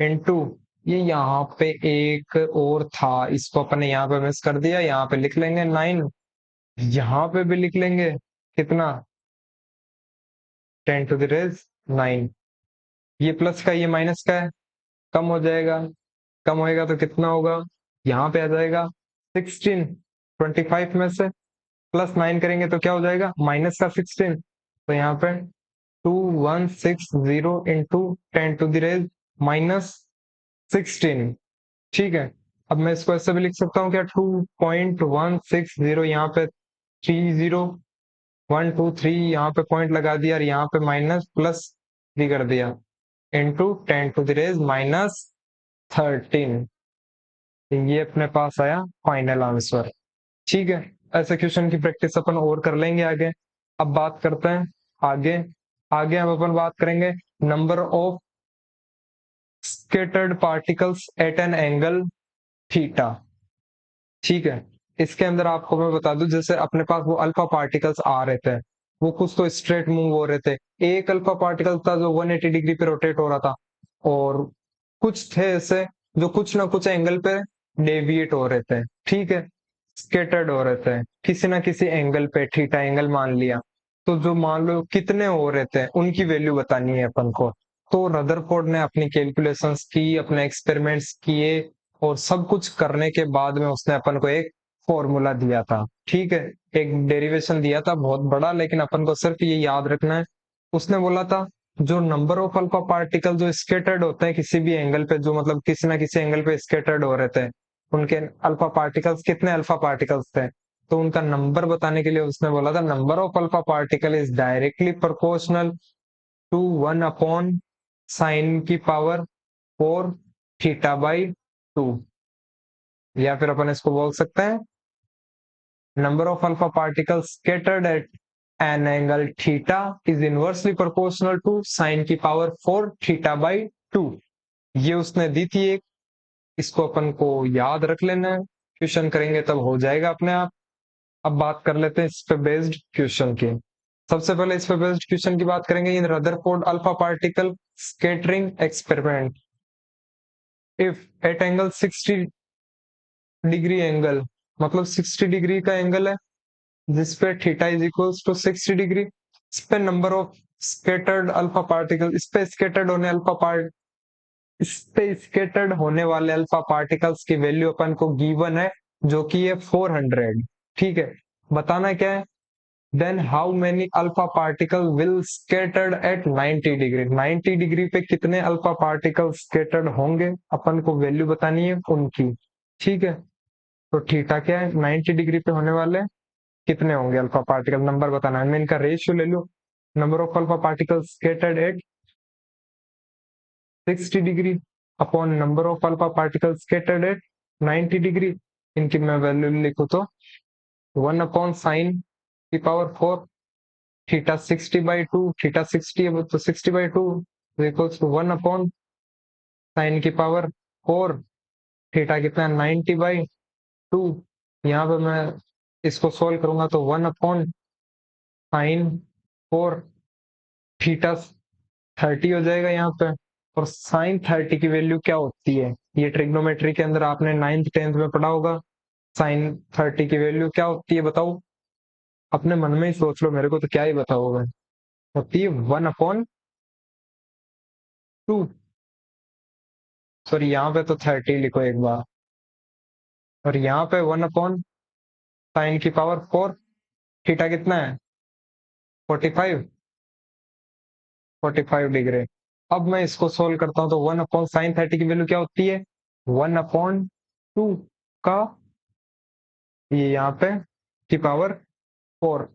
इंटू, ये यहाँ पे एक और था, इसको अपन ने यहाँ पे मिस कर दिया, यहाँ पे लिख लेंगे 9, यहाँ पे भी लिख लेंगे कितना, 10⁻⁻⁻ 9। ये प्लस का ये माइनस का है, कम हो जाएगा, कम होएगा तो कितना होगा, यहाँ पे आ जाएगा 16। 25 में से प्लस 9 करेंगे तो क्या हो जाएगा, माइनस का 16। तो यहाँ पे 2160 इंटू 10⁻⁻16। ठीक है, अब मैं इसको ऐसे भी लिख सकता हूँ क्या, 2.160, यहाँ पे 30 1 2 3 यहाँ पे पॉइंट लगा दिया और यहाँ पे माइनस प्लस भी कर दिया, इंटू 10⁻⁻13। ये अपने पास आया फाइनल आंसर। ठीक है, ऐसे क्वेश्चन की प्रैक्टिस अपन और कर लेंगे आगे। अब बात करते हैं आगे। आगे हम अपन बात करेंगे number of scattered particles at an angle theta. ठीक है, इसके अंदर आपको मैं बता दूं, जैसे अपने पास वो अल्फा पार्टिकल्स आ रहे थे, वो कुछ तो स्ट्रेट मूव हो रहे थे। एक अल्फा पार्टिकल था जो 180 डिग्री पे रोटेट हो रहा था, और कुछ थे ऐसे जो कुछ ना कुछ एंगल पे डेविएट हो रहे थे। ठीक है, स्केटर्ड हो रहे थे किसी ना किसी एंगल पे, थीटा एंगल मान लिया। तो जो मान लो कितने हो रहे थे उनकी वैल्यू बतानी है अपन को। तो रदरफोर्ड ने अपनी कैलकुलेशंस की, अपने एक्सपेरिमेंट्स किए, और सब कुछ करने के बाद में उसने अपन को एक फॉर्मूला दिया था। ठीक है, एक डेरिवेशन दिया था बहुत बड़ा, लेकिन अपन को सिर्फ ये याद रखना है। उसने बोला था जो नंबर ऑफ अल्फा पार्टिकल जो स्केटर्ड होते हैं किसी भी एंगल पे, जो मतलब किसी ना किसी एंगल पे स्केटर्ड हो रहे थे, उनके अल्फा पार्टिकल्स, कितने अल्फा पार्टिकल्स थे, तो उनका नंबर बताने के लिए उसने बोला था number of alpha particle is directly proportional to 1 upon sine की पावर 4 थीटा बाई 2। या फिर अपन इसको बोल सकते हैं number of alpha particles scattered at an angle theta is inversely proportional to sin की पावर 4 थीटा बाई 2। ये उसने दी थी एक, इसको अपन को याद रख लेना है, क्वेश्चन करेंगे तब हो जाएगा अपने आप। अब बात कर लेते हैं इस पे बेस्ड क्वेश्चन की। सबसे पहले इस पे बेस्ड क्वेश्चन की बात करेंगे, in Rutherford alpha particle scattering experiment if at angle 60 degree angle, मतलब 60 डिग्री का एंगल है जिसपे theta is equals to 60 degree, इस पे number of scattered alpha particle, इस पे स्कैटर्ड होने अल्फा पार्ट, इस पे स्कैटर्ड होने वाले अल्फा पार्टिकल्स की वैल्यू अपन को गिवन है, जो कि है 400। ठीक है, बताना क्या है, then how many alpha particle will scattered at 90 degree, 90 degree पे कितने अल्फा पार्टिकल स्कैटर्ड होंगे, अपन को वैल्यू बतानी है उनकी। ठीक है, तो थीटा क्या है, 90 डिग्री पे होने वाले कितने होंगे अल्फा पार्टिकल, नंबर बताना है। मैं इनका रेशियो ले लूं, number of alpha particle scattered at 60 degree upon number of alpha particle scattered at 90 degree, इनकी मैं वैल्यू लिखूं तो 1 अपॉन साइन की पावर 4 थीटा 60/2, थीटा 60 है तो 60/2 इक्वल्स टू 1 अपॉन साइन की पावर 4, थीटा कितना है 90/2। यहाँ पे मैं इसको सोल्व करूंगा तो 1 अपॉन साइन 4 थीटा 30 हो जाएगा यहाँ पे। और साइन 30 की वैल्यू क्या होती है, ये ट्रिग्नोमेट्री के अंदर आपने 9th 10th में पढ़ा होगा। साइन 30 की वैल्यू क्या होती है बताओ, अपने मन में ही सोच लो, मेरे को तो क्या ही बताओगे। होती है 1/2। सॉरी, यहाँ पे तो 30 लिखो एक बार, और यहाँ पे 1 अपॉन साइन की पावर 4, थीटा कितना है 45, 45 डिग्री। अब मैं इसको सोल्व करता हूँ तो 1 अपॉन साइन 30 की वैल्यू क्या होती है, 1/2 का ये यहाँ पे की पावर 4,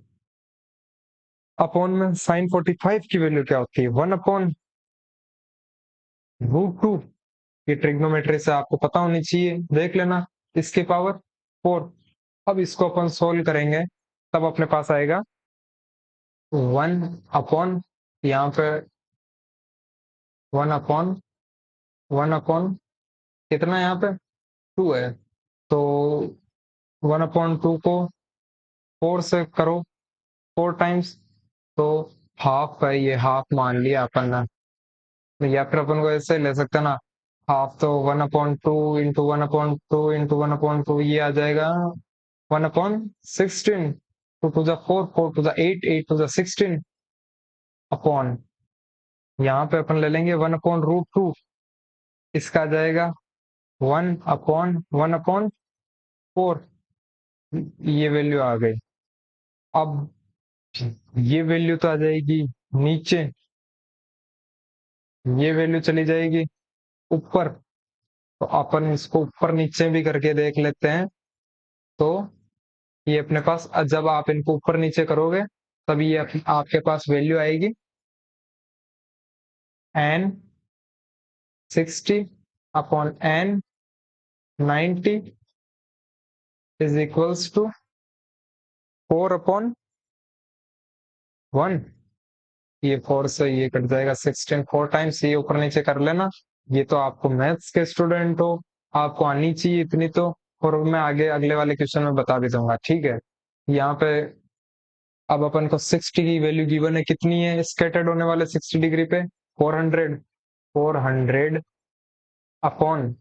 अपॉन में साइन 45 की वैल्यू क्या होती है, 1/√2। ये ट्रिग्नोमेट्री से आपको पता होनी चाहिए, देख लेना, इसकी पावर 4। अब इसको अपन सोल्व करेंगे तब अपने पास आएगा 1 अपॉन, यहाँ पे 1 अपॉन कितना, यहाँ पे 2 है, तो 1/2 को 4 से करो, 4 टाइम्स, तो हाफ है, ये हाफ मान लिया अपन ने। या फिर अपन को ऐसे ले सकते हैं ना, हाफ तो 1/2 इंटू 1/2 इंटू 1/2, ये आ जाएगा 1/16, 2 to the 4, 4 to the 8, 8 to the 16 upon यहाँ पे अपन ले लेंगे 1/√2, इसका आ जाएगा 1/1/4, ये वैल्यू आ गई। अब ये वैल्यू तो आ जाएगी नीचे, ये वैल्यू चली जाएगी ऊपर, तो अपन इसको ऊपर नीचे भी करके देख लेते हैं। तो ये अपने पास, जब आप इनको ऊपर नीचे करोगे तब ये आपके पास वैल्यू आएगी n60/n90 इज इक्वल्स टू 4/1। ये 4 से ये कट जाएगा, 16 4 टाइम्स, ये ऊपर नीचे कर लेना। ये तो आपको मैथ्स के स्टूडेंट हो, आपको आनी चाहिए इतनी तो, और मैं आगे अगले वाले क्वेश्चन में बता भी दूंगा, ठीक है। यहाँ पे अब अपन को 60 की वैल्यू गिवन है, कितनी है स्कैटर्ड होने वाले 60 डिग्री पे, 400। 400 अपॉन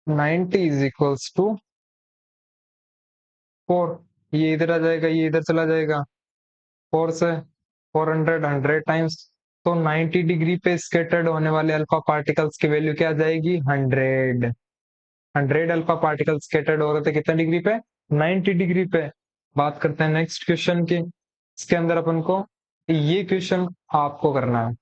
90 इज इक्वल्स टू 4। ये इधर आ जाएगा, ये इधर चला जाएगा, 4 से 400 100 टाइम्स, तो 90 डिग्री पे स्कैटर्ड होने वाले अल्फा पार्टिकल्स की वैल्यू क्या आ जाएगी, 100। 100 अल्फा पार्टिकल स्कैटर्ड हो रहे थे कितने डिग्री पे, 90 डिग्री पे। बात करते हैं नेक्स्ट क्वेश्चन की। इसके अंदर अपन को ये क्वेश्चन आपको करना है,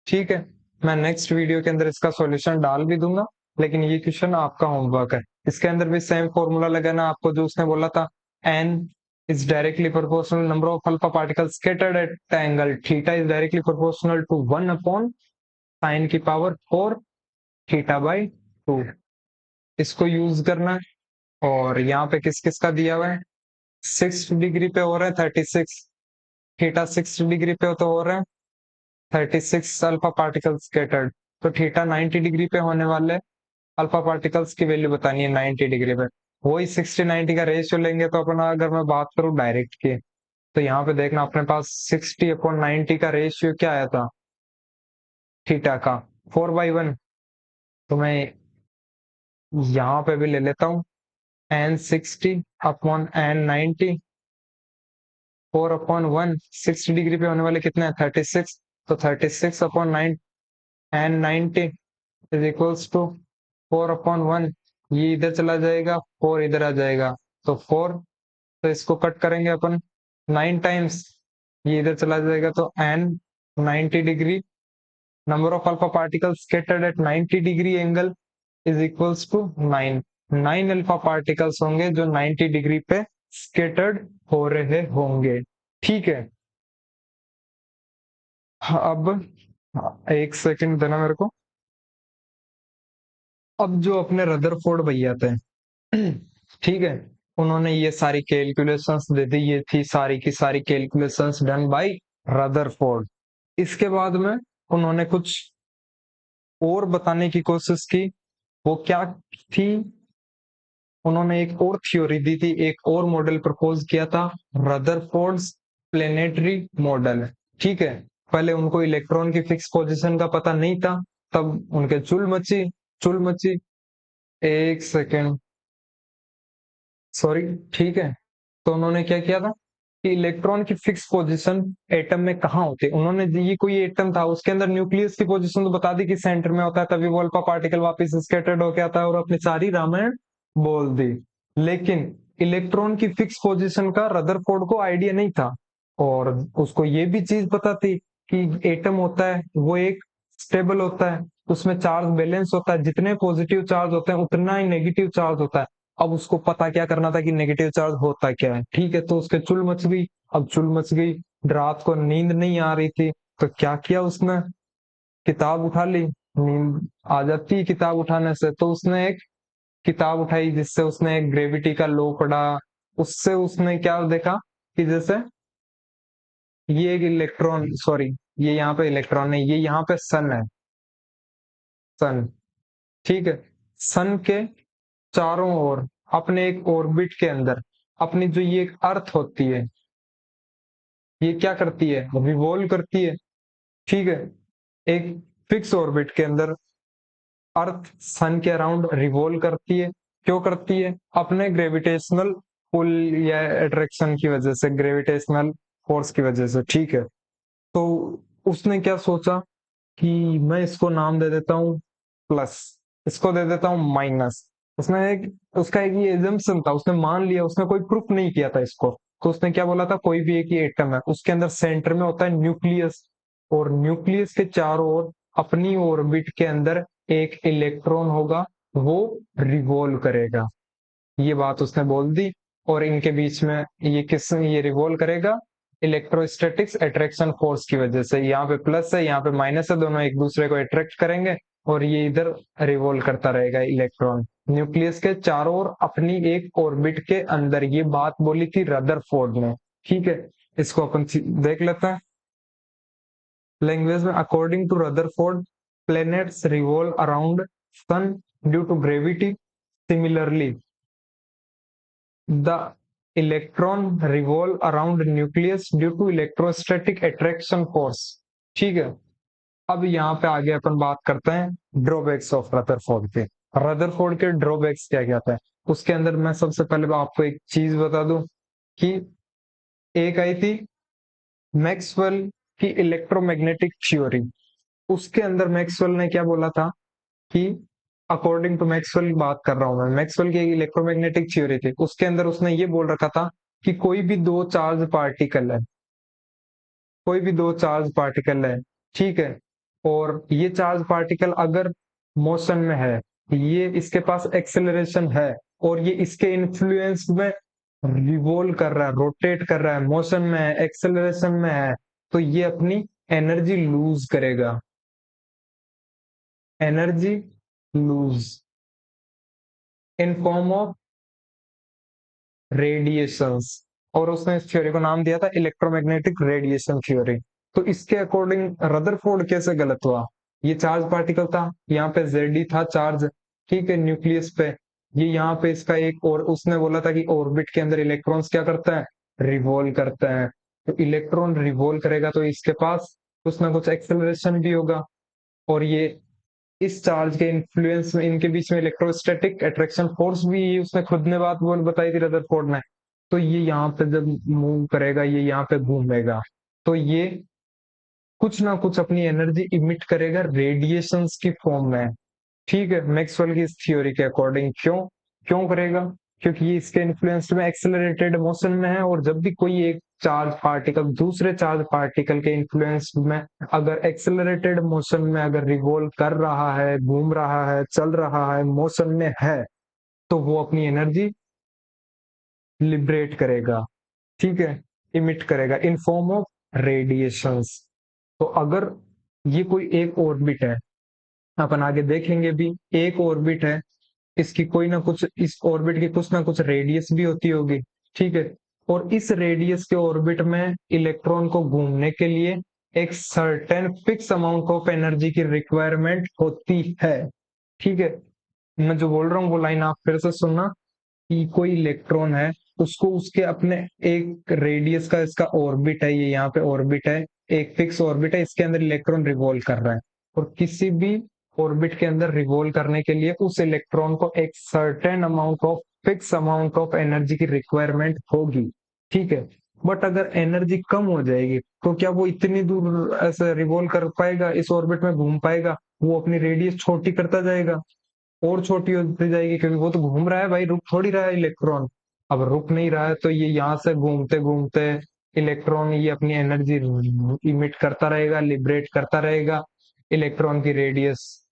ठीक है। मैं नेक्स्ट वीडियो के अंदर इसका सॉल्यूशन डाल भी दूंगा, लेकिन ये क्वेश्चन आपका होमवर्क है। इसके अंदर भी सेम फॉर्मूला लगाना आपको, जो उसने बोला था, n is directly proportional number of alpha particles scattered at angle theta is directly proportional to 1 upon sin की पावर 4 θ/2। इसको यूज करना है। और यहाँ पे किस किस का दिया हुआ है, 6 डिग्री पे हो रहा है 36, थीटा 6 डिग्री पे तो हो रहा है 36 अल्फा पार्टिकल स्कैटर्ड, तो थीटा 90 डिग्री पे होने वाले अल्फा पार्टिकल्स की वैल्यू बतानी है 90 डिग्री पे। वही 60-90 का रेशियो लेंगे, तो अपन अगर मैं बात करूं डायरेक्ट की, तो यहाँ पे देखना अपने पास 60/90 का रेशियो क्या आया था थीटा का, 4/1। तो मैं यहाँ पे भी ले लेता हूँ n60/n90, 4/1, 60 डिग्री पे होने वाले कितने हैं 36, तो 36/9 n90 इज इक्वल्स टू 4/1। ये इधर चला जाएगा, 4 इधर आ जाएगा, तो 4, तो इसको कट करेंगे अपन 9 टाइम्स, ये इधर चला जाएगा, तो n 90 degree number of alpha particles scattered at 90 degree angle is equals to 9। 9 alpha particles होंगे जो 90 डिग्री पे स्कैटर्ड हो रहे होंगे, ठीक है। अब एक सेकंड देना मेरे को। अब जो अपने रदरफोर्ड भैया थे, ठीक है, उन्होंने ये सारी कैलकुलेशंस दे दी, ये थी सारी की सारी कैलकुलेशंस डन बाय रदरफोर्ड। इसके बाद में उन्होंने कुछ और बताने की कोशिश की, वो क्या थी, उन्होंने एक और थ्योरी दी थी, एक और मॉडल प्रपोज किया था, रदरफोर्ड्स प्लेनेटरी मॉडल, ठीक है। पहले उनको इलेक्ट्रॉन की फिक्स पोजीशन का पता नहीं था, तब उनके चुल मची, चुल मची। एक सेकेंड, सॉरी, ठीक है। तो उन्होंने क्या किया था कि इलेक्ट्रॉन की फिक्स पोजीशन एटम में कहाँ होती है, उन्होंने ये कोई एटम था उसके अंदर न्यूक्लियस की पोजीशन तो बता दी कि सेंटर में होता है, तभी वो अल्फा पार्टिकल वापस स्कैटर्ड होके आता है और अपनी सारी रामायण बोल दी। लेकिन इलेक्ट्रॉन की फिक्स पोजीशन का रदरफोर्ड को आइडिया नहीं था, और उसको ये भी चीज पता थी कि एटम होता है वो एक स्टेबल होता है, उसमें चार्ज बैलेंस होता है, जितने पॉजिटिव चार्ज होते हैं उतना ही नेगेटिव चार्ज होता है। अब उसको पता क्या करना था कि नेगेटिव चार्ज होता क्या है, ठीक है। तो उसके चुल मच गई। अब चुल मच गई, रात को नींद नहीं आ रही थी, तो क्या किया उसने, किताब उठा ली, नींद आ जाती है किताब उठाने से, तो उसने एक किताब उठाई जिससे उसने एक ग्रेविटी का लॉ पढ़ा। उससे उसने क्या देखा कि जैसे ये एक इलेक्ट्रॉन, सॉरी, ये यहाँ पे इलेक्ट्रॉन है, ये यहाँ पे सन है, सन, ठीक है। सन के चारों ओर अपने एक ऑर्बिट के अंदर अपनी जो ये एक अर्थ होती है, ये क्या करती है, रिवॉल्व करती है, ठीक है। एक फिक्स ऑर्बिट के अंदर अर्थ सन के अराउंड रिवॉल्व करती है, क्यों करती है, अपने ग्रेविटेशनल पुल या अट्रैक्शन की वजह से, ग्रेविटेशनल फोर्स की वजह से, ठीक है। तो उसने क्या सोचा कि मैं इसको नाम दे देता हूँ प्लस, इसको दे देता हूँ माइनस। उसने एक उसका एक ये एजम्पशन था, उसने मान लिया, उसने कोई प्रूफ नहीं किया था इसको। तो उसने क्या बोला था, कोई भी एक ही एटम है, उसके अंदर सेंटर में होता है न्यूक्लियस, और न्यूक्लियस के चारों ओर अपनी ऑर्बिट के अंदर एक इलेक्ट्रॉन होगा, वो रिवॉल्व करेगा। ये बात उसने बोल दी। और इनके बीच में ये रिवॉल्व करेगा इलेक्ट्रोस्टैटिक्स अट्रैक्शन फोर्स की वजह से। यहाँ पे प्लस है, यहाँ पे माइनस है, दोनों एक दूसरे को अट्रैक्ट करेंगे और ये इधर रिवॉल्व करता रहेगा इलेक्ट्रॉन न्यूक्लियस के चारों ओर अपनी एक ऑर्बिट के अंदर। ये बात बोली थी रदरफोर्ड ने। ठीक है, इसको अपन देख लेते हैं लैंग्वेज में। According to Rutherford, planets revolve around sun due to gravity. Similarly, the electron revolve around nucleus due to electrostatic attraction force. ठीक है, अब यहाँ पे आगे अपन बात करते हैं ड्रॉबैक्स ऑफ रदरफोर्ड के। रदरफोर्ड के ड्रॉबैक्स क्या क्या था, उसके अंदर मैं सबसे पहले आपको एक चीज बता दूं कि एक आई थी मैक्सवेल की इलेक्ट्रोमैग्नेटिक थ्योरी। उसके अंदर मैक्सवेल ने क्या बोला था कि अकॉर्डिंग टू मैक्सवेल बात कर रहा हूं मैं, मैक्सवेल की इलेक्ट्रोमैग्नेटिक थ्योरी थी, उसके अंदर उसने ये बोल रखा था कि कोई भी दो चार्ज पार्टिकल है, कोई भी दो चार्ज पार्टिकल है, ठीक है, और ये चार्ज पार्टिकल अगर मोशन में है, ये इसके पास एक्सेलरेशन है, और ये इसके इन्फ्लुएंस में रिवॉल्व कर रहा है, रोटेट कर रहा है, मोशन में है, एक्सेलरेशन में है, तो ये अपनी एनर्जी लूज करेगा, energy lose in form of radiations. और उसने इस थ्योरी को नाम दिया था इलेक्ट्रोमैग्नेटिक रेडिएशन थ्योरी। तो इसके अकॉर्डिंग रदरफोर्ड कैसे गलत हुआ, ये चार्ज पार्टिकल था, यहाँ पे जेडी था चार्ज, ठीक है, न्यूक्लियस पे, ये यहाँ पे इसका एक, और उसने बोला था कि ऑर्बिट के अंदर इलेक्ट्रॉन्स क्या करता है, रिवॉल्व करता है। तो इलेक्ट्रॉन रिवॉल्व करेगा तो इसके पास कुछ ना कुछ एक्सेलरेशन भी होगा, और ये इस चार्ज के इन्फ्लुएंस में इनके बीच में इलेक्ट्रोस्टैटिक अट्रैक्शन फोर्स भी, उसने खुद ने बात बोल बताई थी रदरफोर्ड ने। तो ये यहाँ पे जब मूव करेगा, ये यहाँ पे घूमेगा, तो ये कुछ ना कुछ अपनी एनर्जी इमिट करेगा रेडिएशंस की फॉर्म में। ठीक है, मैक्सवेल की इस थ्योरी के अकॉर्डिंग क्यों क्यों करेगा, क्योंकि ये इसके इन्फ्लुएंस में एक्सेलरेटेड मोशन में है, और जब भी कोई एक चार्ज पार्टिकल दूसरे चार्ज पार्टिकल के इन्फ्लुएंस में अगर एक्सेलरेटेड मोशन में अगर रिवॉल्व कर रहा है, घूम रहा है, चल रहा है, मोशन में है, तो वो अपनी एनर्जी लिबरेट करेगा, ठीक है, इमिट करेगा इन फॉर्म ऑफ रेडिएशंस। तो अगर ये कोई एक ऑर्बिट है, अपन आगे देखेंगे भी, एक ऑर्बिट है, इसकी कोई ना कुछ, इस ऑर्बिट की कुछ ना कुछ रेडियस भी होती होगी, ठीक है, और इस रेडियस के ऑर्बिट में इलेक्ट्रॉन को घूमने के लिए एक certain fix amount of energy की रिक्वायरमेंट होती है। ठीक है, मैं जो बोल रहा हूँ वो लाइन आप फिर से सुनना कि कोई इलेक्ट्रॉन है, उसको उसके अपने एक रेडियस का इसका ऑर्बिट है, ये यहाँ पे ऑर्बिट है, एक फिक्स ऑर्बिट है, इसके अंदर इलेक्ट्रॉन रिवॉल्व कर रहा है, और किसी भी ऑर्बिट के अंदर रिवॉल्व करने के लिए उस इलेक्ट्रॉन को एक certain amount of fix amount of energy की रिक्वायरमेंट होगी। ठीक है, बट अगर एनर्जी कम हो जाएगी तो क्या वो इतनी दूर ऐसे रिवॉल्व कर पाएगा, इस ऑर्बिट में घूम पाएगा, वो अपनी रेडियस छोटी करता जाएगा, और छोटी होती जाएगी, क्योंकि वो तो घूम रहा है भाई, रुक थोड़ी रहा है इलेक्ट्रॉन। अब रुक नहीं रहा है तो ये यहाँ से घूमते घूमते इलेक्ट्रॉन ये अपनी एनर्जी इमिट करता रहेगा, लिबरेट करता रहेगा, इलेक्ट्रॉन की रेडियस,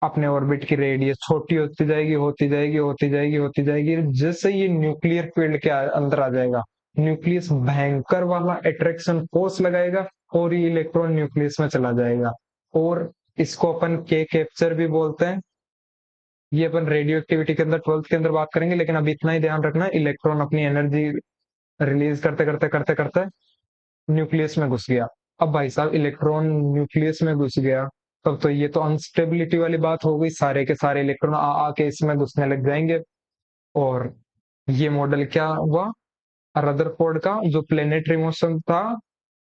अपने ऑर्बिट की रेडियस छोटी होती जाएगी, होती जाएगी, होती जाएगी, होती जाएगी। जैसे ये न्यूक्लियर फील्ड के अंदर आ जाएगा, न्यूक्लियस भयंकर वाला अट्रैक्शन फोर्स लगाएगा, और ये इलेक्ट्रॉन न्यूक्लियस में चला जाएगा। और इसको अपन के कैप्चर भी बोलते हैं। ये अपन रेडियो एक्टिविटी के अंदर 12th के अंदर बात करेंगे, लेकिन अभी इतना ही ध्यान रखना, इलेक्ट्रॉन अपनी एनर्जी रिलीज करते करते करते करते न्यूक्लियस में घुस गया। अब भाई साहब इलेक्ट्रॉन न्यूक्लियस में घुस गया, तब तो ये तो अनस्टेबिलिटी वाली बात हो गई, सारे के सारे इलेक्ट्रॉन आ आके इसमें घुसने लग जाएंगे। और ये मॉडल क्या हुआ, रदरफोर्ड का जो प्लेनेटरी मोशन था,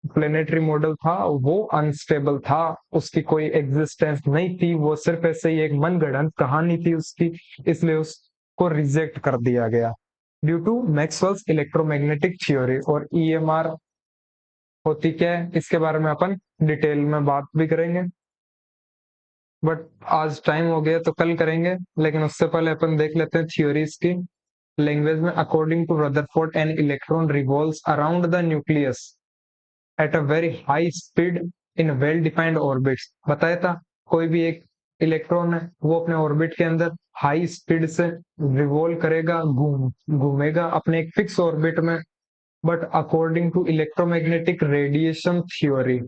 प्लेनेटरी मॉडल था, वो अनस्टेबल था, उसकी कोई एग्जिस्टेंस नहीं थी, वो सिर्फ ऐसे ही एक मनगढ़ंत कहानी थी उसकी, इसलिए उसको रिजेक्ट कर दिया गया due to Maxwell's electromagnetic theory और ईएमआर होती क्या है, इसके बारे में अपन डिटेल में बात भी करेंगे, बट आज टाइम हो गया तो कल करेंगे। लेकिन उससे पहले अपन देख लेते हैं थ्योरीज की लैंग्वेज में। According to Rutherford, an electron revolves around the nucleus at a very high speed in well defined orbits. बताया था कोई भी एक इलेक्ट्रॉन है वो अपने ऑर्बिट के अंदर हाई स्पीड से रिवॉल्व करेगा, घूमेगा अपने एक फिक्स ऑर्बिट में। But according to electromagnetic radiation theory,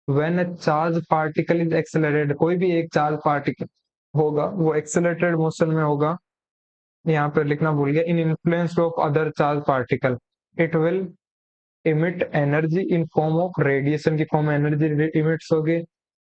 when a charge particle is accelerated, कोई भी एक चार्ज पार्टिकल होगा वो एक्सेलरेटेड मोशन में होगा, यहाँ पे लिखना भूल गया, in influence of other charge particle, it will emit energy in form of radiation की फॉर्म में एनर्जी इमिट्स होगी,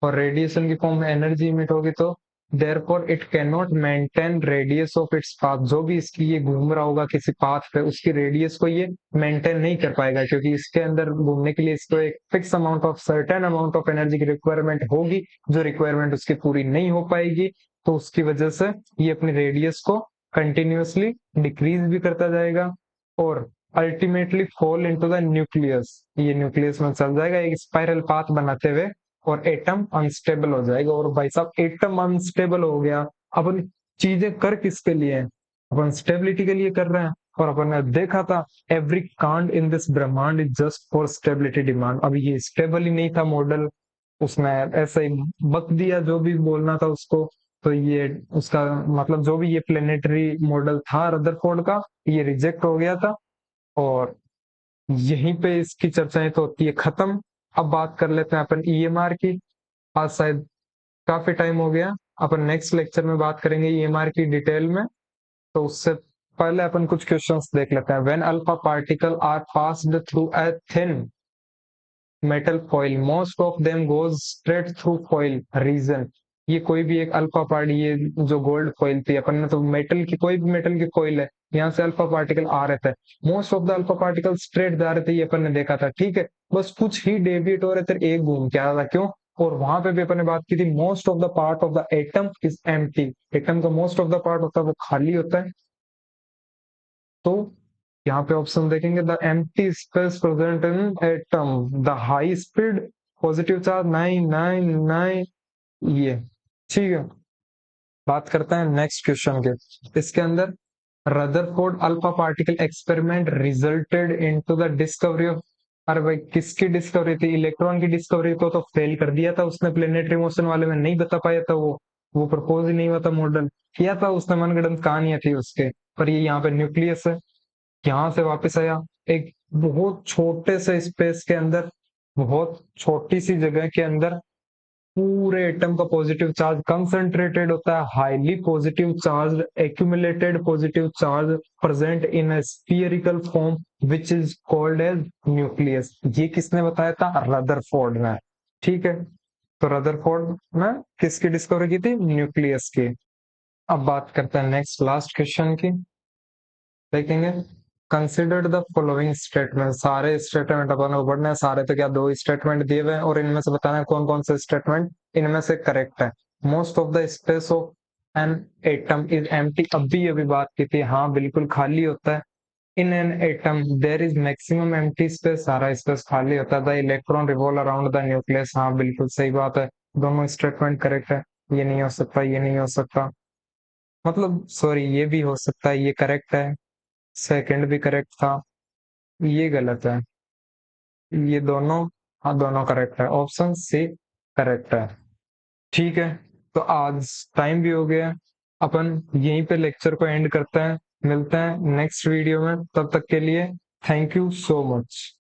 और रेडिएशन की फॉर्म में एनर्जी इमिट होगी, तो therefore it can not maintain radius of its path. जो भी इसकी ये घूम रहा होगा किसी पाथ पे, उसकी रेडियस को ये मेंटेन नहीं कर पाएगा, क्योंकि इसके अंदर घूमने के लिए इसको एक fix amount of certain amount of energy की रिक्वायरमेंट होगी, जो रिक्वायरमेंट उसकी पूरी नहीं हो पाएगी। तो उसकी वजह से ये अपनी रेडियस को कंटिन्यूअसली डिक्रीज भी करता जाएगा और ultimately fall into the nucleus. ये न्यूक्लियस में चल जाएगा एक स्पाइरल पाथ बनाते हुए, और एटम अनस्टेबल हो जाएगा। और भाई साहब एटम अनस्टेबल हो गया, अपन चीजें कर किसके लिए हैं? अपन स्टेबिलिटी के लिए कर रहे हैं। और अपन ने देखा था एवरी कांड इन दिस ब्रह्मांड is just for stability demand. अब ये स्टेबल ही नहीं था मॉडल, उसने ऐसा ही बक दिया जो भी बोलना था उसको। तो ये उसका मतलब जो भी ये प्लेनेटरी मॉडल था रदरफोर्ड का, ये रिजेक्ट हो गया था। और यहीं पे इसकी चर्चाएं तो होती है खत्म। अब बात कर लेते हैं अपन ईएमआर की। आज शायद काफी टाइम हो गया, अपन नेक्स्ट लेक्चर में बात करेंगे ईएमआर की डिटेल में। तो उससे पहले अपन कुछ क्वेश्चंस देख लेते हैं। When alpha particle are passed through a thin metal foil, most of them goes straight through foil region. ये कोई भी एक अल्फा पार्ट, ये जो गोल्ड फॉइल थी, अपन ने तो मेटल की, कोई भी मेटल की फॉइल है, यहाँ से अल्फा पार्टिकल आ रहे थे, most of the alpha particle straight जा रहे थे, ये अपन ने देखा था, ठीक है। बस कुछ ही डेविएट हो रहे थे, एक घूम के आ रहा था, क्यों? और वहां पे भी अपन ने बात की थी, most of the part of the atom is empty. Atom का मोस्ट ऑफ द पार्ट होता है वो खाली होता है। तो यहाँ पे ऑप्शन देखेंगे, the empty space present in atom, the high speed positive charge 999, ये ठीक है। बात करते हैं नेक्स्ट क्वेश्चन के। इसके अंदर Rutherford alpha particle experiment resulted into the discovery of, अरे भाई किसकी डिस्कवरी थी? इलेक्ट्रॉन की डिस्कवरी को तो फेल कर दिया था उसने, प्लेनेटरी मोशन वाले में नहीं बता पाया था, वो प्रपोज ही नहीं हुआ था मॉडल, किया था उसने, मनगढ़ंत कहानियां थी उसके। पर ये यहाँ पे न्यूक्लियस है, यहाँ से वापस आया एक बहुत छोटे से स्पेस के अंदर, बहुत छोटी सी जगह के अंदर पूरे एटम का पॉजिटिव चार्ज कंसंट्रेटेड होता है, highly positive charge, accumulated positive charge present in a spherical form which is called as nucleus. ये किसने बताया था? रदरफोर्ड ने, ठीक है। तो रदरफोर्ड ने किसकी डिस्कवरी की थी? न्यूक्लियस की। अब बात करते हैं नेक्स्ट लास्ट क्वेश्चन की, देखेंगे। कंसिडर्ड द फॉलोइंग स्टेटमेंट, सारे स्टेटमेंट अपन को पढ़ना है, सारे तो क्या दो स्टेटमेंट दिए हुए हैं, और इनमें से बताना है कौन कौन से स्टेटमेंट इनमें से करेक्ट है। Most of the space of an atom is empty, अभी बात की थी, हाँ बिल्कुल खाली होता है। In an atom there is maximum empty space, सारा स्पेस खाली होता है। The electron revolve around the nucleus, हाँ बिल्कुल सही बात है, दोनों स्टेटमेंट करेक्ट है। ये नहीं हो सकता, ये नहीं हो सकता, मतलब सॉरी, ये भी हो सकता है, ये करेक्ट है। सेकंड भी करेक्ट था, ये गलत है। ये दोनों, हाँ दोनों करेक्ट है, ऑप्शन सी करेक्ट है, ठीक है। तो आज टाइम भी हो गया, अपन यहीं पे लेक्चर को एंड करते हैं, मिलते हैं नेक्स्ट वीडियो में, तब तक के लिए थैंक यू सो मच।